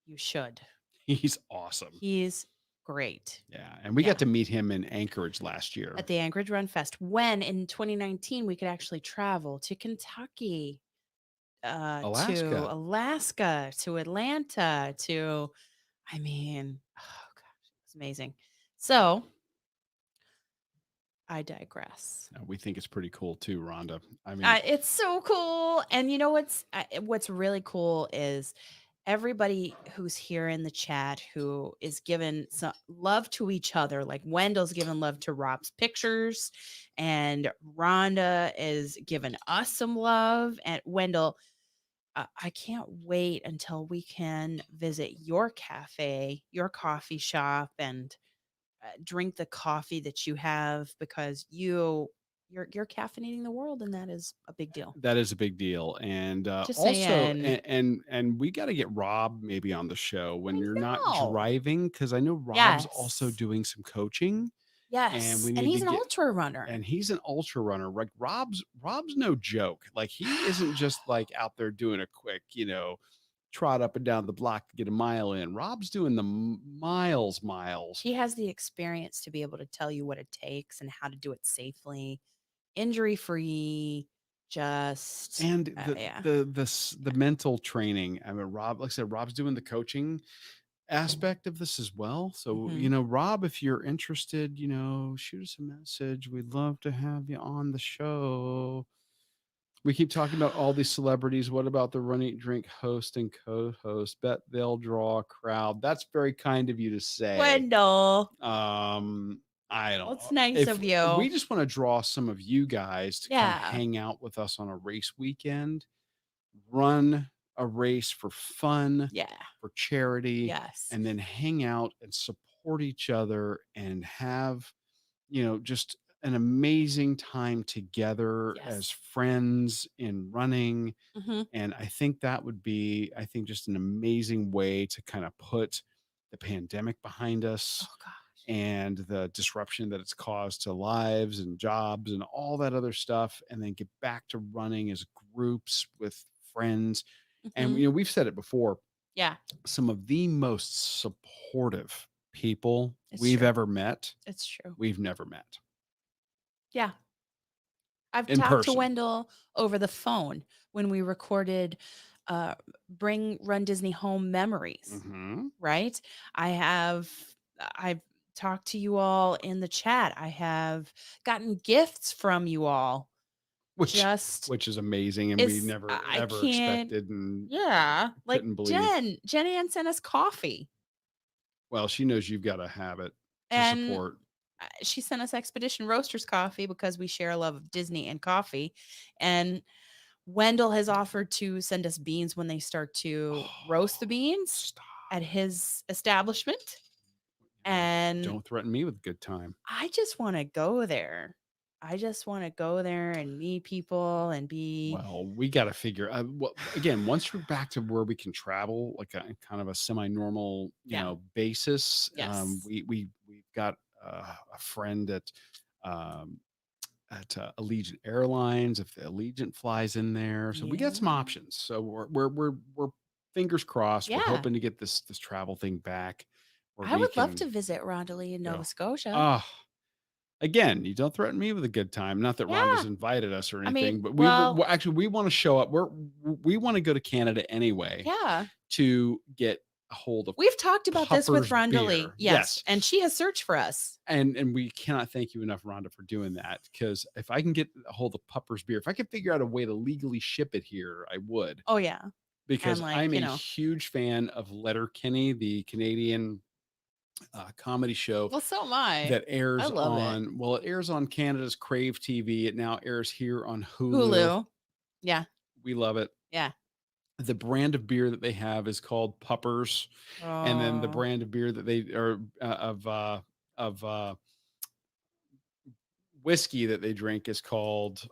you should. He's awesome. He's great. Yeah, and we Yeah. got to meet him in Anchorage last year. At the Anchorage Run Fest, when in 2019 we could actually travel to Kentucky, to Alaska. Alaska, to Atlanta, to, I mean, oh gosh, it's amazing. So I digress. We think it's pretty cool too, Rhonda. I mean, It's so cool. And you know what's really cool is everybody who's here in the chat who is giving some love to each other. Like Wendell's giving love to Rob's pictures, and Rhonda is giving us some love. And Wendell, I can't wait until we can visit your cafe, your coffee shop, and drink the coffee that you have, because you're caffeinating the world, and that is a big deal. that is a big deal. And Just also, saying. and we got to get Rob maybe on the show when I you're not know. driving, because I know Rob's also Yes. doing some coaching, and Yes. we And need to he's an get. ultra runner. And he's an ultra runner. Like Rob's no joke. Like he isn't just like out there doing a quick, trot up and down the block to get a mile in. Rob's doing the miles. He has the experience to be able to tell you what it takes and how to do it safely, injury free. Just And yeah. the mental training. I mean, Rob, like I said, Rob's doing the coaching aspect of this as well. So, Mhm. Rob, if you're interested, shoot us a message. We'd love to have you on the show. We keep talking about all these celebrities. What about the Run Eat Drink host and co-host? Bet they'll draw a crowd. That's very kind of you to say. Wendell, I don't well, it's know. nice If of we you. just want to draw some of you guys to come Yeah. hang out with us on a race weekend, run a race for fun, Yeah. for charity, Yes. and then hang out and support each other and have, just an amazing time together as Yes. friends in running. Mhm. And I think that would be, I think, just an amazing way to kind of put the pandemic behind us Oh gosh. and the disruption that it's caused to lives and jobs and all that other stuff, and then get back to running as groups with friends. And Mhm. we've said it before, Yeah. some of the most supportive people It's we've true. ever met, It's true. we've never met Yeah. I've in talked to person. Wendell over the phone when we recorded Bring Run Disney Home Memories, Hmm. right? I've talked to you all in the chat. I have gotten gifts from you all. which Just which is amazing, and we it's never I ever can't. expected and Yeah, like couldn't believe. Jen Ann sent us coffee, Well, she knows you've got to have it to and support. she sent us Expedition Roasters coffee because we share a love of Disney and coffee. And Wendell has offered to send us beans when they start to roast the Oh, beans stop. at his establishment. And Don't threaten me with a good time. I just want to go there. I just want to go there and meet people and be. Well, we got to figure. Well, again, once we're back to where we can travel, like a kind of a semi-normal, Yeah. basis, Yes. we've got a friend um, at Allegiant Airlines. If the Allegiant flies in there, so we got some Yeah. options. So we're fingers crossed. We're Yeah. hoping to get this travel thing back where I we would love can to visit Rondelli in Nova go. Scotia. Ah, again, you don't threaten me with a good time. Not that Rhonda's Yeah. invited us or I mean, anything, but well, actually we want to show up. We want to go to Canada anyway yeah. to get a hold of We've talked about this with Pupper's Rondelli. beer. Yes. Yes. And she has searched for us. And we cannot thank you enough, Rhonda, for doing that. Because if I can get a hold of Pupper's beer, if I could figure out a way to legally ship it here, I would. Oh, yeah. And Because like, I'm a huge fan of Letterkenny, the Canadian comedy show Well, so am I. that I airs love it. on, well, it airs on Canada's Crave TV. It now airs here on Hulu. Hulu. Yeah. We love it. Yeah. The brand of beer that they have is called Puppers, and then the Oh. brand of beer that they are of whiskey that they drink is called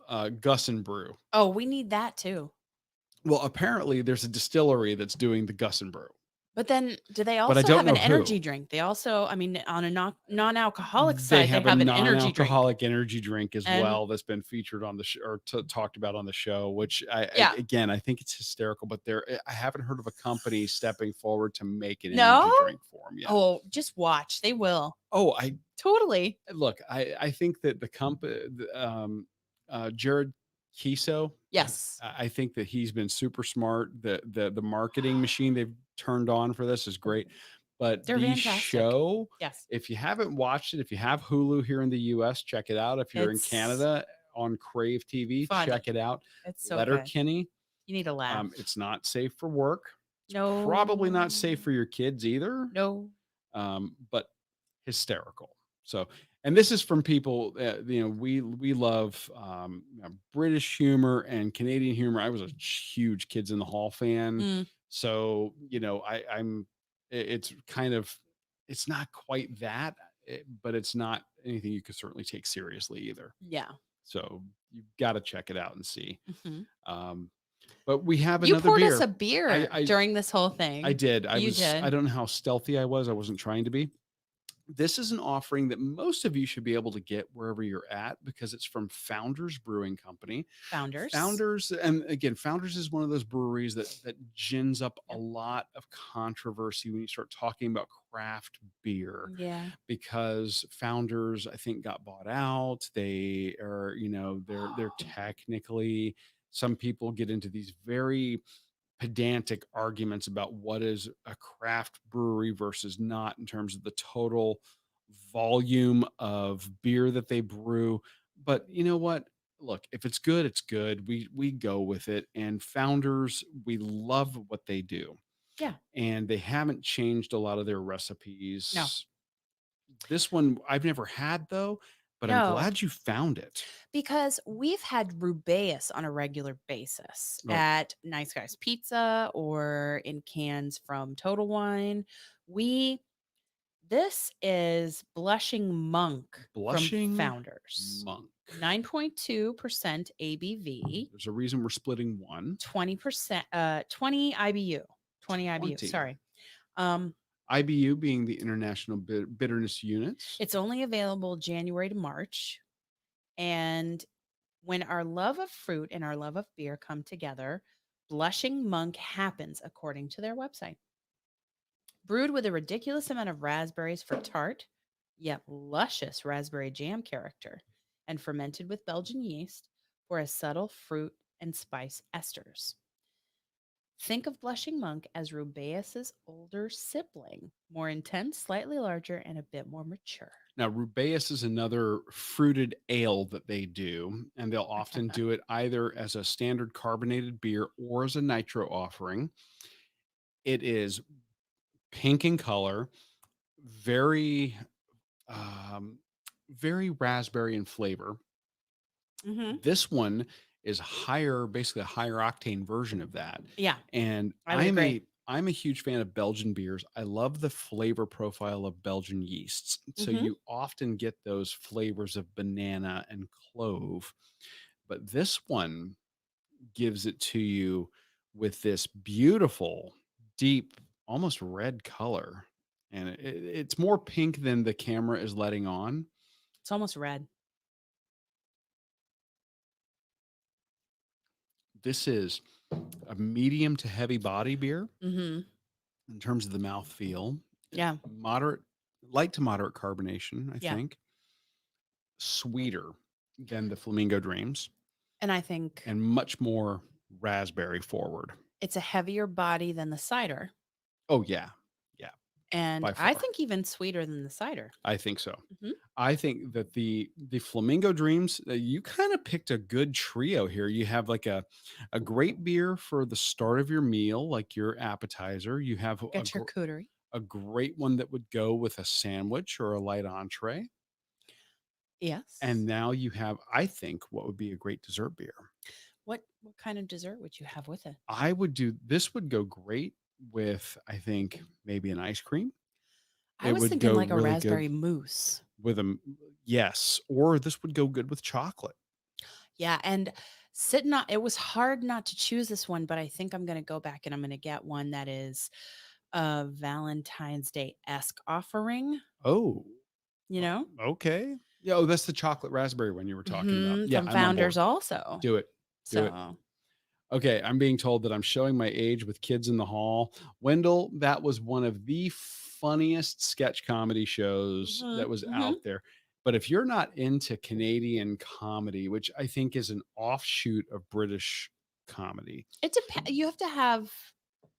Gus and Brew. Oh, we need that too. Well, apparently there's a distillery that's doing the Gus and Brew, But then do they but I also don't have know an who. energy drink? They also, I mean, on a non-alcoholic They side, they have a have an energy drink. non-alcoholic energy drink as And well that's been featured on the or talked about on the show, which yeah. again, I think it's hysterical, but I haven't heard of a company stepping forward to make an No? energy drink for them yet. Oh, just watch. They will. Oh, Totally. look, I think that the company, Jared Kiso, Yes. I think that he's been super smart. The marketing machine they've turned on for this is great. But They're the fantastic. show, Yes. if you haven't watched it, if you have Hulu here in the US, check it out. If you're in It's Canada on Crave TV, funny. check it out. It's so Letter good. Kinney. You need to laugh. It's not safe for work. It's No. probably not safe for your kids either. No. But hysterical. So, and this is from people, we love British humor and Canadian humor. I was a huge Kids in the Hall fan. Mm, So, it's kind of, it's not quite that, but it's not anything you could certainly take seriously either. yeah. So you've got to check it out and see. Mhm. But we have You another poured beer. us a beer during this whole thing. I did. You did. I don't know how stealthy I was. I wasn't trying to be. This is an offering that most of you should be able to get wherever you're at because it's from Founders Brewing Company. Founders. Founders, and again, Founders is one of those breweries that gins up a Yep. lot of controversy when you start talking about craft beer. Yeah. Because Founders, I think, got bought out. They are, they're technically, some people get into these very pedantic arguments about what is a craft brewery versus not in terms of the total volume of beer that they brew. But you know what? Look, if it's good, it's good. We go with it. And Founders, we love what they do. Yeah. And they haven't changed a lot of their recipes. No. This one I've never had though, but I'm No. glad you found it. Because we've had rubeus on a regular basis Oh. at Nice Guys Pizza or in cans from Total Wine. This is Blushing Monk Blushing from Founders. Monk. 9.2% ABV, There's a reason we're splitting one. 20%, 20 IBU. 20 IBU. 20. Sorry. IBU being the International Bitterness Units. It's only available January to March. And when our love of fruit and our love of beer come together, Blushing Monk happens according to their website. Brewed with a ridiculous amount of raspberries for tart, yet luscious raspberry jam character, and fermented with Belgian yeast for a subtle fruit and spice esters. Think of Blushing Monk as Rubeus's older sibling, more intense, slightly larger, and a bit more mature. Now, Rubeus is another fruited ale that they do, and they'll often do it either as a standard carbonated beer or as a nitro offering. It is pink in color, very, very raspberry in flavor. Mm-hmm. This one is higher, basically a higher octane version of that. Yeah. And I would agree. I'm a huge fan of Belgian beers. I love the flavor profile of Belgian yeasts. So Mhm. you often get those flavors of banana and clove. But this one gives it to you with this beautiful, deep, almost red color. And it's more pink than the camera is letting on. It's almost red. This is a medium to heavy body beer Mm-hmm. in terms of the mouthfeel. Yeah. Moderate, light to moderate carbonation, I Yeah. think. Sweeter than the Flamingo Dreams And I think and much more raspberry forward. it's a heavier body than the cider. Oh, yeah. And By I far. think even sweeter than the cider. I think so. Mhm. I think that the Flamingo Dreams, you kind of picked a good trio here. You have like a great beer for the start of your meal, like your appetizer. You have Get charcuterie. a great one that would go with a sandwich or a light entree. And Yes. now you have, I think, what would be a great dessert beer. What kind of dessert would you have with it? I would do this would go great with, I think, maybe an ice cream. I It was would thinking go like a really good raspberry mousse. with yes, or this would go good with chocolate. Yeah, and sitting on it was hard not to choose this one, but I think I'm gonna go back and I'm gonna get one that is a Valentine's Day-esque offering, Oh, you know? okay. Yeah, oh, that's the chocolate raspberry one you were talking about. Yeah, From I'm on Founders board. also. Do it. Do it. So, Okay, I'm being told that I'm showing my age with Kids in the Hall. Wendell, that was one of the funniest sketch comedy shows mhm, that was mhm. out there. But if you're not into Canadian comedy, which I think is an offshoot of British comedy, You have to have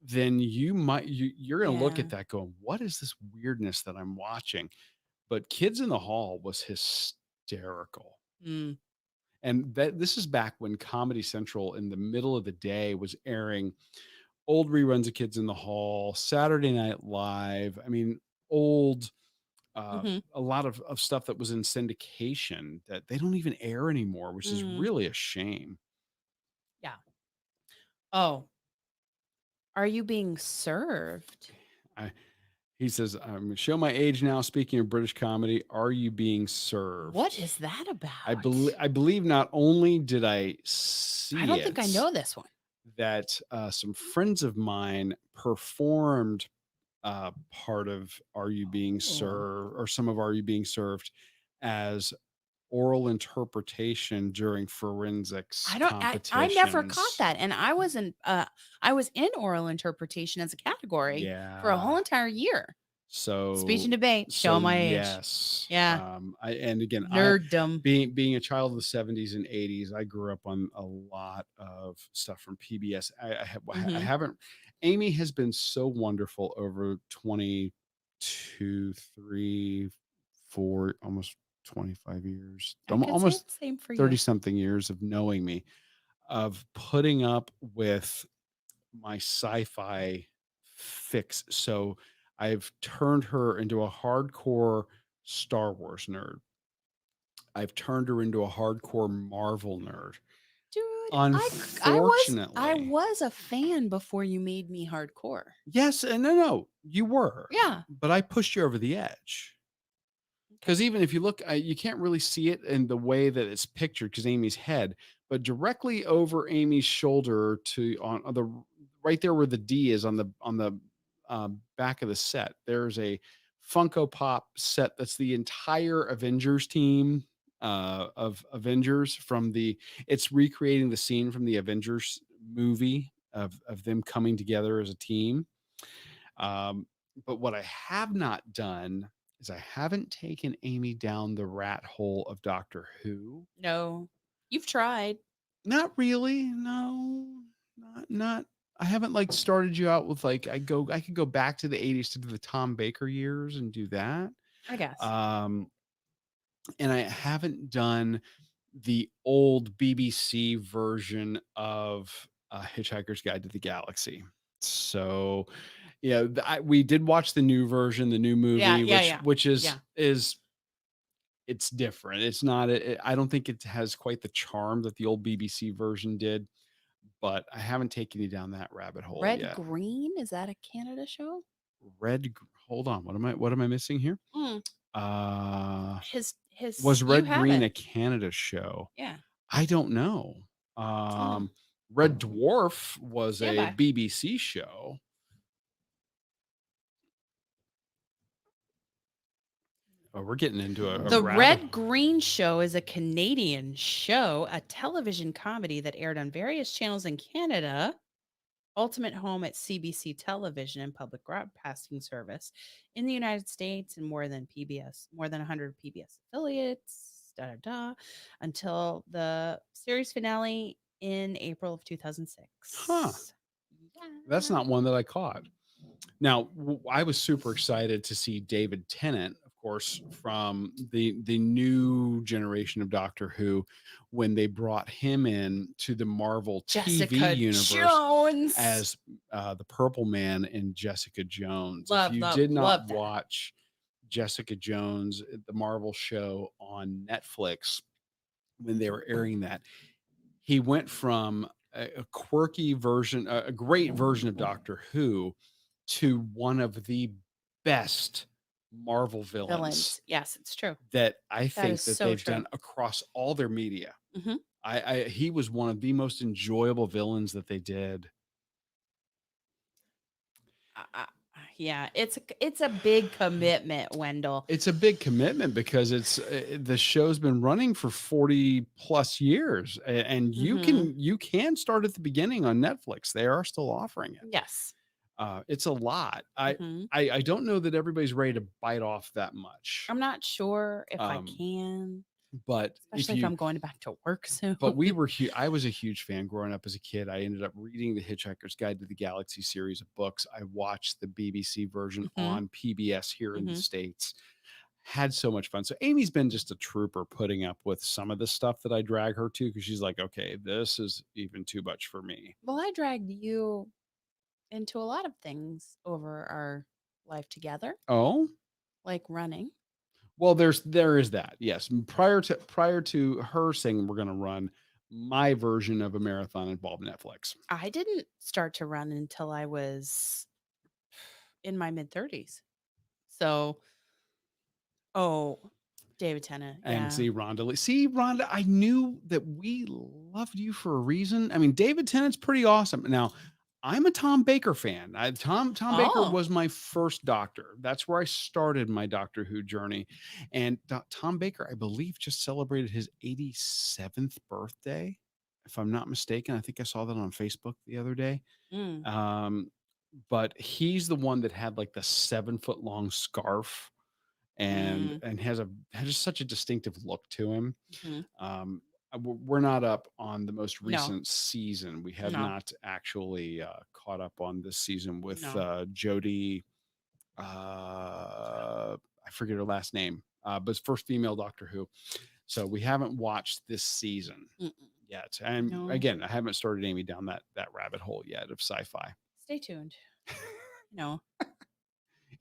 then you're going to look yeah. at that going, "What is this weirdness that I'm watching?" But Kids in the Hall was hysterical. Mm, And this is back when Comedy Central in the middle of the day was airing old reruns of Kids in the Hall, Saturday Night Live. I mean, old, mhm, a lot of stuff that was in syndication that they don't even air anymore, which is mm, really a shame. yeah. Oh, are you being served? I, he says, "I'm gonna show my age now. Speaking of British comedy, are you being What served?" is that about? I believe not only did I I see don't think I it, know this one. that some friends of mine performed part of Are You Being Oh. Served, or some of Are You Being Served, as oral interpretation during forensics I don't I never caught competitions. that, and I was in oral interpretation as a category for a whole Yeah. entire year. Speech and So debate, show my age. yes. Yeah, I and again, I nerddom. being a child of the 70s and 80s, I grew up on a lot of stuff from PBS. I Mhm. haven't Amy has been so wonderful over 22, 3, 4, almost 25 years. I could say Almost the same for 30 you. something years of knowing me, of putting up with my sci-fi fix. So I've turned her into a hardcore Star Wars nerd. I've turned her into a hardcore Marvel nerd. Dude, I Unfortunately, was a fan before you made me hardcore. yes, and no, you were, Yeah. but I pushed you over the edge. Okay. Because even if you look, you can't really see it in the way that it's pictured because Amy's head, but directly over Amy's shoulder to on the right there where the D is on the back of the set, there's a Funko Pop set that's the entire Avengers team of Avengers from the. It's recreating the scene from the Avengers movie of them coming together as a team. Um, but what I have not done is I haven't taken Amy down the rat hole of Doctor Who. No. You've tried. Not really. No, not. I haven't like started you out with like I could go back to the 80s to do the Tom Baker years and do that. I guess. Um, and I haven't done the old BBC version of Hitchhiker's Guide to the Galaxy. So, yeah, we did watch the new version, the new Yeah, movie, yeah, yeah. which Yeah. is it's different. It's not. I don't think it has quite the charm that the old BBC version did. But I haven't taken you down that rabbit hole Red yet. Green, is that a Canada show? Hold on. What am I missing here? Mm. Uh His was you Red have Green it. a Canada show? Yeah. I don't know. Oh, Um, Red Dwarf was stand a by. BBC show. Oh, we're getting into a The rabbit. Red Green Show is a Canadian show, a television comedy that aired on various channels in Canada, ultimate home at CBC Television and Public Broadcasting Service in the United States, and more than 100 PBS affiliates, da da da, until the series finale in April of Huh. 2006. That's Yeah. not one that I caught. Now, I was super excited to see David Tennant, of course, from the new generation of Doctor Who, when they brought him in to the Marvel TV Jessica universe Jones. as the Purple Man in Jessica Jones. If Love, you love, did not love that. watch Jessica Jones, the Marvel show on Netflix, when they were airing that, he went from a quirky version, a great version of Doctor Who, to one of the best Marvel villains Villains. Yes, it's true. that I That is think that so they've true. done across all their media. Hmm. He was one of the most enjoyable villains that they did. Yeah, it's a big commitment, Wendell. It's a big commitment because it's the show's been running for 40 plus years, and Hmm. you can start at the beginning on Netflix. They are still offering it. Yes. It's a lot. Hmm. I don't know that everybody's ready to bite off that much. I'm not sure if I Um, can, but if especially if I'm going back to work soon. but I was a huge fan growing up as a kid. I ended up reading the Hitchhiker's Guide to the Galaxy series of books. I watched the BBC version Hmm. on PBS here in the Hmm. States. Had so much fun. So Amy's been just a trooper putting up with some of the stuff that I drag her to, because she's like, okay, this is even too much for me. Well, I dragged you into a lot of things over our life together, Oh, like running. well, there is that. Yes. Prior to her saying we're gonna run, my version of a marathon involved Netflix. I didn't start to run until I was in my mid 30s. So, oh, David Tennant. And Yeah. see, Rhonda, I knew that we loved you for a reason. I mean, David Tennant's pretty awesome. Now, I'm a Tom Baker fan. Tom Baker Oh, was my first Doctor. That's where I started my Doctor Who journey. And Tom Baker, I believe, just celebrated his 87th birthday, if I'm not mistaken. I think I saw that on Facebook the other day. mm, Um, but he's the one that had like the 7 foot long scarf, mm, and has just such a distinctive look to him. hmm. We're not up on the most No, recent season. We have no, not actually caught up on this season with no. Jodie. I forget her last name, but it's first female Doctor Who. So we haven't watched this season Mm-mm. yet. And No. again, I haven't started Amy down that rabbit hole yet of sci-fi. Stay tuned. No, you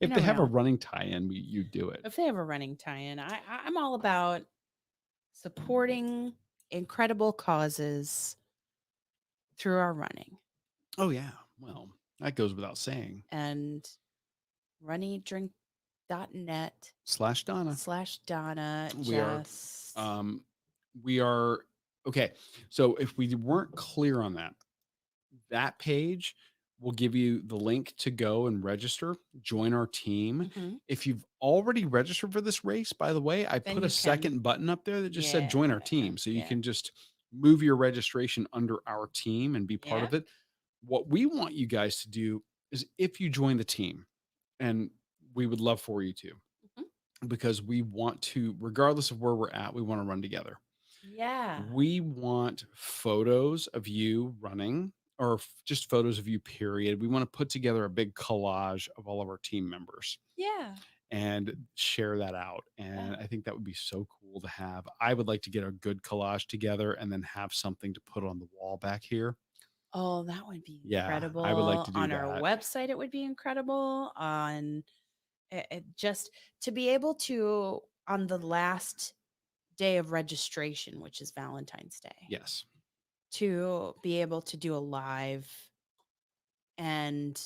If they never have a know. running tie-in, you do it. If they have a running tie-in, I'm all about supporting incredible causes through our running. Oh yeah. Well, that goes without saying. And runnydrink.net Slash Donna. slash Donna We are just um we are okay. So if we weren't clear on that, that page will give you the link to go and register, join our team. mhm, If you've already registered for this race, by the way, I then put a you can, second button up there that just said yeah, join our team. So you yeah, can just move your registration under our team and be part yeah. of it. What we want you guys to do is, if you join the team, and we would love for you to, Mhm. because we want to, regardless of where we're at, we want to run together. Yeah. We want photos of you running, or just photos of you, period. We want to put together a big collage of all of our team members Yeah. and share that out. Yeah. And I think that would be so cool to have. I would like to get a good collage together and then have something to put on the wall back here. Oh, that would be Yeah, I would like incredible. to do On our that. website, it would be incredible. On just to be able to, on the last day of registration, which is Valentine's Day, Yes. to be able to do a live and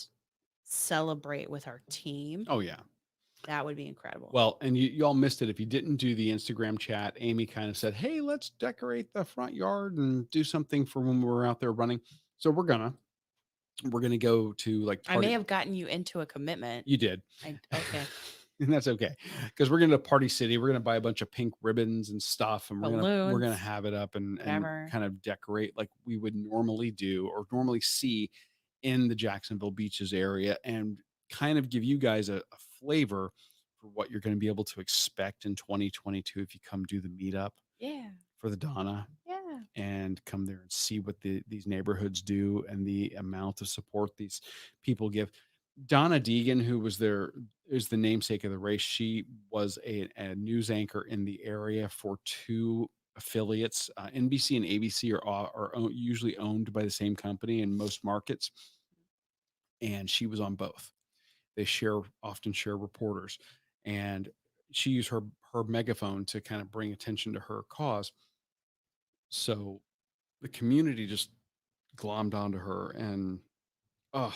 celebrate with our team, Oh, yeah. that would be incredible. Well, and you all missed it. If you didn't do the Instagram chat, Amy kind of said, "Hey, let's decorate the front yard and do something for when we're out there running." So we're gonna go to like I may Party. have gotten you into a commitment. You did, Okay. and that's okay, because we're gonna Party City. We're gonna buy a bunch of pink ribbons and stuff, and we're gonna Balloons, have it up and whatever. kind of decorate like we would normally do or normally see in the Jacksonville Beaches area, and kind of give you guys a flavor for what you're going to be able to expect in 2022 if you come do the meetup Yeah. for the Donna, Yeah. and come there and see what these neighborhoods do and the amount of support these people give. Donna Deegan, who was there, is the namesake of the race. She was a news anchor in the area for two affiliates. NBC and ABC usually owned by the same company in most markets, and she was on both. They often share reporters, and she used her megaphone to kind of bring attention to her cause. So the community just glommed onto her, and oh,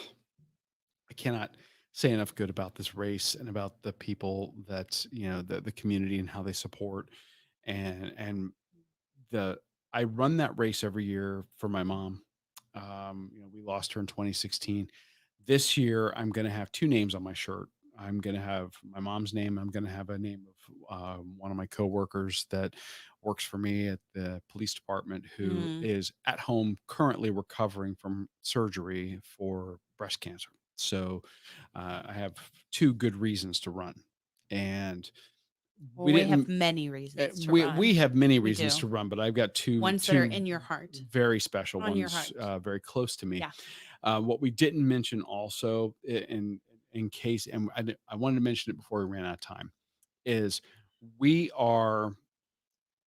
I cannot say enough good about this race and about the people that, the community and how they support. And the I run that race every year for my mom. We lost her in 2016. This year I'm going to have two names on my shirt. I'm going to have my mom's name. I'm going to have a name of one of my coworkers that works for me at the police department, who Mm. is at home currently recovering from surgery for breast cancer. So I have two good reasons to run, and Well, we we have didn't. many reasons to We run. have many We reasons do. to run, but I've got Ones that are two in your heart, very special on your ones, heart. very close to me. Yeah. What we didn't mention also, in case, and I wanted to mention it before we ran out of time, is we are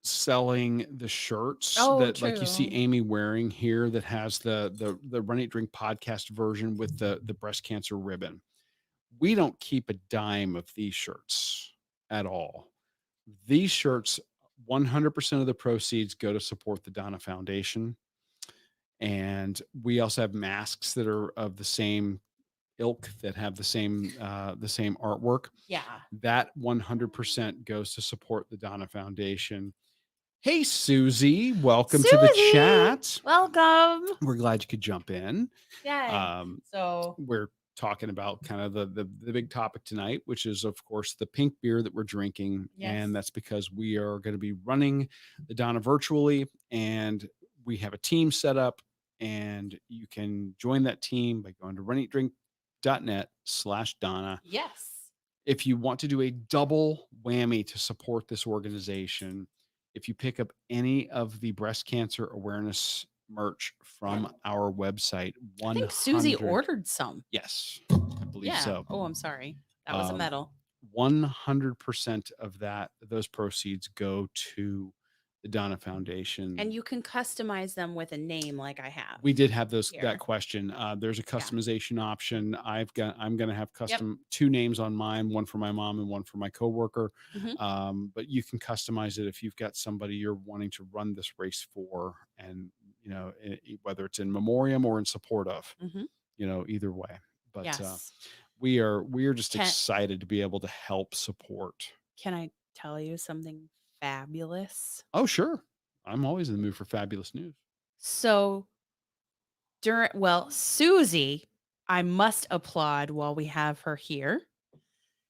selling the shirts Oh, that, like, you see true. Amy wearing here, that has the Run Eat Drink podcast version with the breast cancer ribbon. We don't keep a dime of these shirts at all. These shirts, 100% of the proceeds go to support the Donna Foundation. And we also have masks that are of the same ilk, that have the same artwork. Yeah. That 100% goes to support the Donna Foundation. Hey, Susie, welcome to the Susie, chat. welcome. We're glad you could jump in. Yay. So We're talking about kind of the big topic tonight, which is, of course, the pink beer that we're drinking. yes. And that's because we are going to be running the Donna virtually, and we have a team set up, and you can join that team by going to runeatdrink.net/Donna. Yes. If you want to do a double whammy to support this organization, if you pick up any of the breast cancer awareness merch from our website, I think Susie 100 ordered some. Yes, I believe Yeah. so. Oh, I'm sorry. That was a medal. 100% of those proceeds go to the Donna Foundation. And you can customize them with a name like I have. We did have that here. question. There's a customization option. I'm going to have Yep. two names on mine, one for my mom and one for my coworker. Mhm. But you can customize it if you've got somebody you're wanting to run this race for, and whether it's in memoriam or in support of, Mhm. Either way. But Yes. we are just Can- excited to be able to help support. Can I tell you something fabulous? Oh, sure. I'm always in the mood for fabulous news. So Susie, I must applaud while we have her here.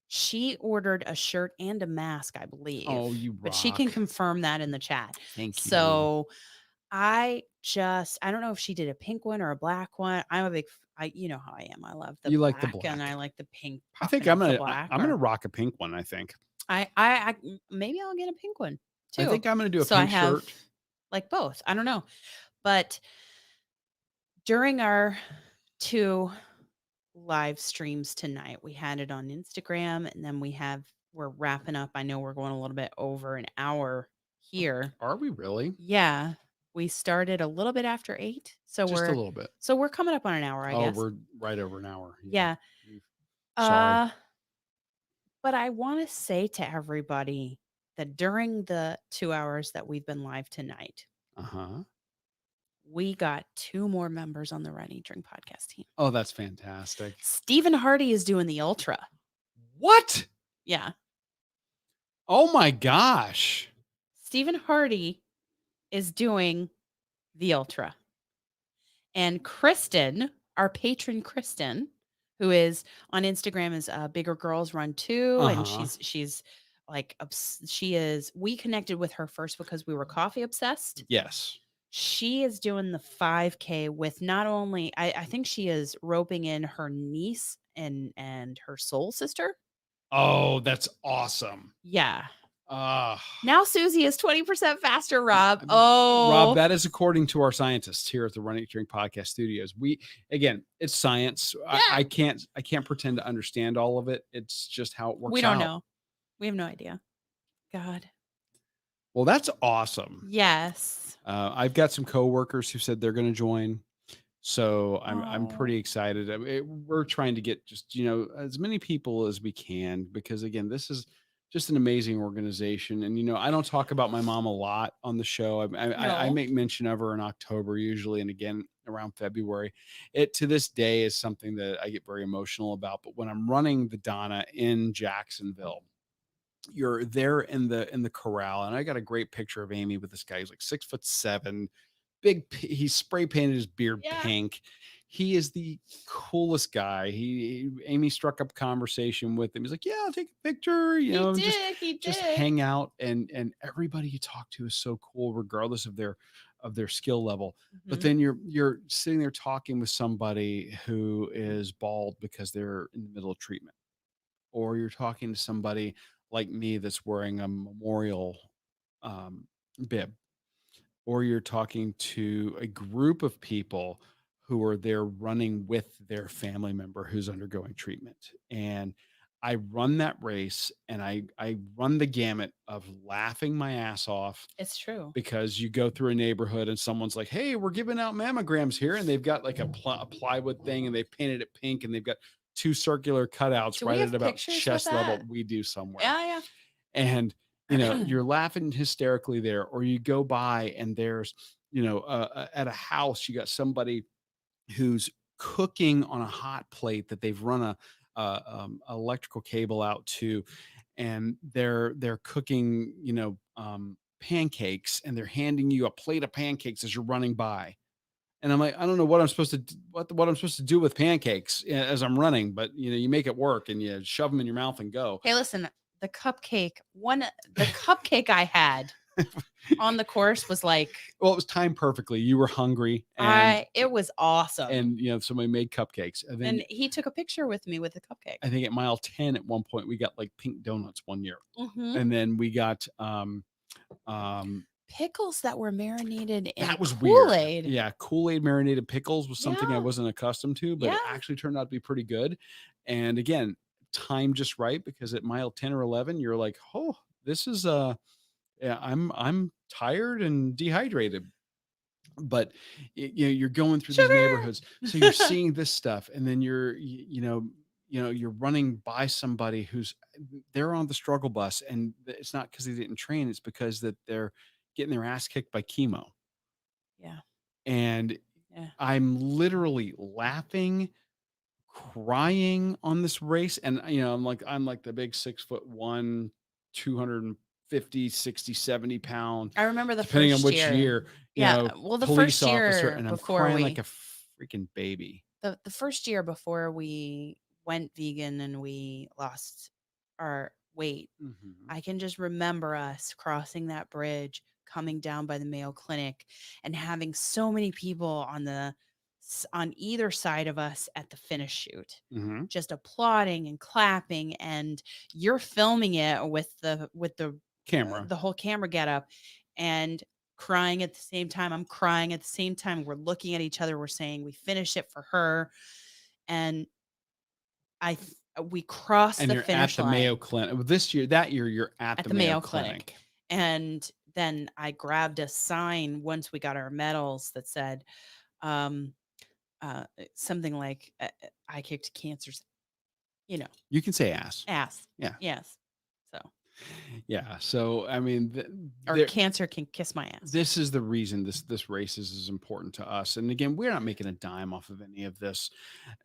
She ordered a shirt and a mask, I believe. Oh, you But she can rock. confirm that in the chat. Thank you. So I don't know if she did a pink one or a black one. I'm a big, you know how I am. I love the You black, like the black. and I like the pink. I think I'm gonna rock a pink one. I think Maybe I'll get a pink one too. I think I'm gonna do a So I pink have shirt. like both. I don't know, but during our 2 live streams tonight, we had it on Instagram, and then we're wrapping up. I know we're going a little bit over an hour here. Are we really? Yeah. We started a little bit after 8. So Just a little bit. So we're coming up on an hour, I guess. We're right over an hour. Yeah. Sorry. But I want to say to everybody that during the 2 hours that we've been live tonight, we got 2 more members on the Run Eat Drink podcast team. Oh, that's fantastic. Stephen Hardy is doing the ultra. What? Yeah. Oh my gosh. Stephen Hardy is doing the ultra. And Kristen, our patron Kristen, who is on Instagram, is Bigger Girls Run 2, and she's like we connected with her first because we were coffee obsessed. Yes. She is doing the 5K with not only I think she is roping in her niece and her soul sister. Oh, that's awesome. Yeah. Ah, Now Susie is 20% faster, Rob. Rob, Oh, that is according to our scientists here at the Running Drink Podcast Studios. We again, it's science. yeah. I can't pretend to understand all of it. It's just how it We works don't out. know. We have no idea. God. Well, that's awesome. Yes. I've got some coworkers who said they're going to join, so I'm Oh, pretty excited. We're trying to get just as many people as we can because again, this is just an amazing organization. And I don't talk about my mom a lot on the show. I no. make mention of her in October usually, and again around February. It to this day is something that I get very emotional about. But when I'm running the Donna in Jacksonville, you're there in the corral, and I got a great picture of Amy with this guy. He's like 6'7", he's spray painted his beard Yeah. pink. He is the coolest guy. Amy struck up a conversation with him. He's like, "Yeah, I'll take a picture, He and just did. He just did. hang out." And everybody you talk to is so cool, regardless of their skill level. But Mhm. then you're sitting there talking with somebody who is bald because they're in the middle of treatment, or you're talking to somebody like me that's wearing a memorial um, bib, or you're talking to a group of people who are there running with their family member who's undergoing treatment. And I run that race, and I run the gamut of laughing my ass off It's true. because you go through a neighborhood and someone's like, "Hey, we're giving out mammograms here," and they've got like a plywood thing, and they painted it pink, and they've got two circular cutouts Do right we at have about pictures with chest level. that? We do somewhere. Yeah, And yeah. you're laughing hysterically there, or you go by and there's at a house you got somebody who's cooking on a hot plate that they've run electrical cable out to, and they're cooking pancakes, and they're handing you a plate of pancakes as you're running by. And I'm like, I don't know what I'm supposed to what I'm supposed to do with pancakes as I'm running, but you make it work, and you shove them in your mouth and go. Hey, listen, the cupcake I had on the course was like, Well, it was timed perfectly. You were hungry, and it was awesome. somebody made cupcakes, and then And he took a picture with me with the cupcake. I think at mile 10 at one point we got like pink donuts one year, Mhm. and then we got Pickles that were marinated in that was weird. Kool-Aid. Yeah, Kool-Aid marinated pickles was something I Yeah. wasn't accustomed to, but Yeah. it actually turned out to be pretty good. And again, time just right because at mile 10 or 11 you're like, "Oh, this is yeah, I'm tired and dehydrated." But you're going through these Sugar. neighborhoods, so you're seeing this stuff, and then you're running by somebody who's they're on the struggle bus, and it's not because they didn't train, it's because that they're getting their ass kicked by chemo. Yeah. And Yeah. I'm literally laughing, crying on this race, and I'm like the big 6'1", 250, 60, 70 pound, I remember the depending on first which year. year, Yeah, well, the police first officer, year and I'm before crying like we a freaking baby. the first year before we went vegan and we lost our weight, Mhm. I can just remember us crossing that bridge, coming down by the Mayo Clinic, and having so many people on either side of us at the finish chute, Mhm. just applauding and clapping, and you're filming it with Camera. the whole camera getup, and crying at the same time. I'm crying at the same time. We're looking at each other. We're saying we finished it for her, and we crossed And the you're at finish the Mayo line Clinic. That year, you're at at the the Mayo Mayo Clinic. Clinic. And then I grabbed a sign once we got our medals that said um, something like, I kicked cancer's, you know, You can say ass. ass. Yeah. Yes. So, Yeah. So, I mean, or cancer can kiss my ass. this is the reason this race is important to us. And again, we're not making a dime off of any of this.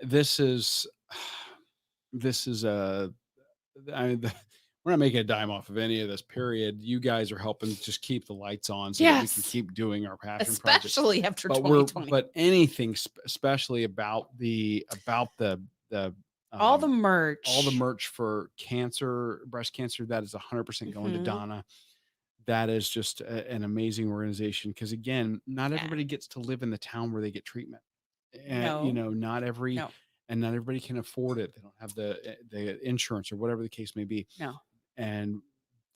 This is this is a I mean, we're not making a dime off of any of this. Period. You guys are helping just keep the lights on so that we can Yes. keep doing our passion project. Especially after But 2020. anything, especially about the All the um, all the merch. merch for breast cancer, that is 100% going to Mhm. Donna. That is just an amazing organization because again, not Yeah. everybody gets to live in the town where they get treatment. And No. not No. everybody can afford it. They don't have the insurance or whatever the case may be. No. And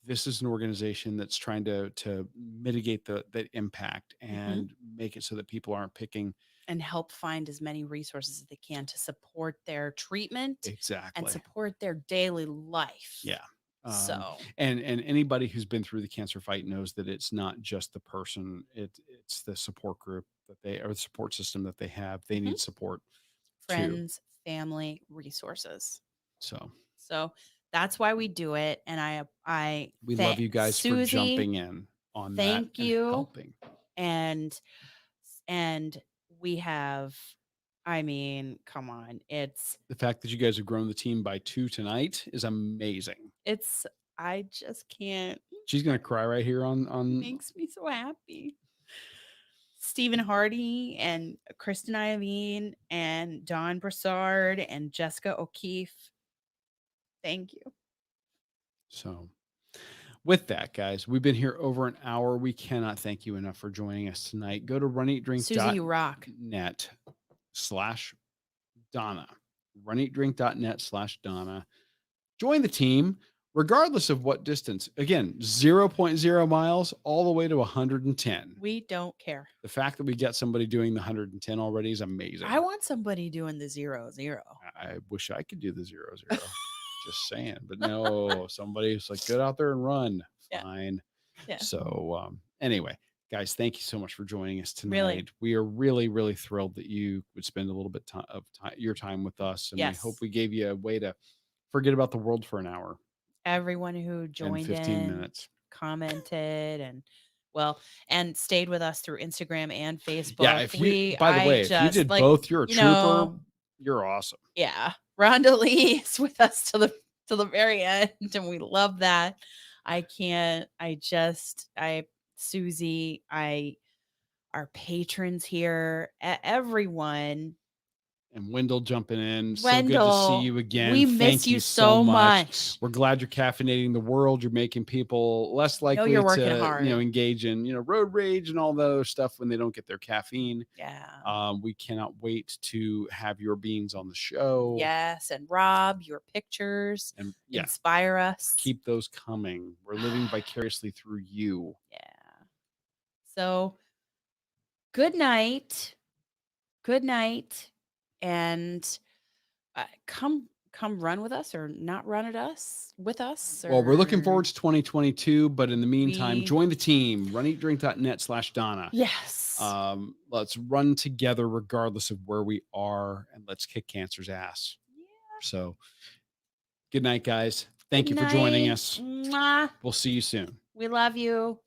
this is an organization that's trying to mitigate the impact and make it so that people aren't picking. And help find as many resources as they can to support their treatment and Exactly. support their daily life. Yeah. So And anybody who's been through the cancer fight knows that it's not just the person, it's the support group that they, or the support system that they have. They need support too. friends, family, resources. So So that's why we do it. And I we love you guys for Susie, jumping in on that thank and you. helping. And we have, I mean, come on. It's The fact that you guys have grown the team by 2 tonight is amazing. I just can't. She's gonna cry right here on Makes me so happy. Stephen Hardy and Kristen Iveen and Dawn Broussard and Jessica O'Keefe. Thank you. So with that, guys, we've been here over an hour. We cannot thank you enough for joining us tonight. Go to Susie, you rock. runeatdrink.net/Donna. runeatdrink.net/Donna. Join the team, regardless of what distance. Again, 0.0 miles all the way to 110. We don't care. The fact that we get somebody doing the 110 already is amazing. I want somebody doing the 0-0. I wish I could do the 0-0. Just saying, but no, somebody's like, get out there and run. Fine. Yeah. So anyway, guys, thank you so much for joining us tonight. Really. We are really, really thrilled that you would spend a little bit of your time with us. And we hope we gave you a way to forget about the world for an hour. Everyone who joined 15 minutes, commented, and stayed with us through Instagram and Facebook. Yeah, if you, by the way, if you did both, you're a trooper. You're awesome. Yeah. Rhonda Lee is with us to the very end, and we love that. Susie, our patrons here, everyone. And Wendell jumping in. Wendell, so good to see you again. We miss you so much. We're glad you're caffeinating the world. You're making people less likely you're working hard. Engage in, road rage and all the other stuff when they don't get their caffeine. Yeah. We cannot wait to have your beans on the show. Yes. And Rob, your pictures and inspire us. Keep those coming. We're living vicariously through you. Yeah. So good night. Good night. And come run with us or not run with us. Well, we're looking forward to 2022, but in the meantime, join the team, runeatdrink.net/Donna. Yes. Let's run together regardless of where we are, and let's kick cancer's ass. Yeah. So good night, guys. Thank you for joining us. Mwah. We'll see you soon. We love you.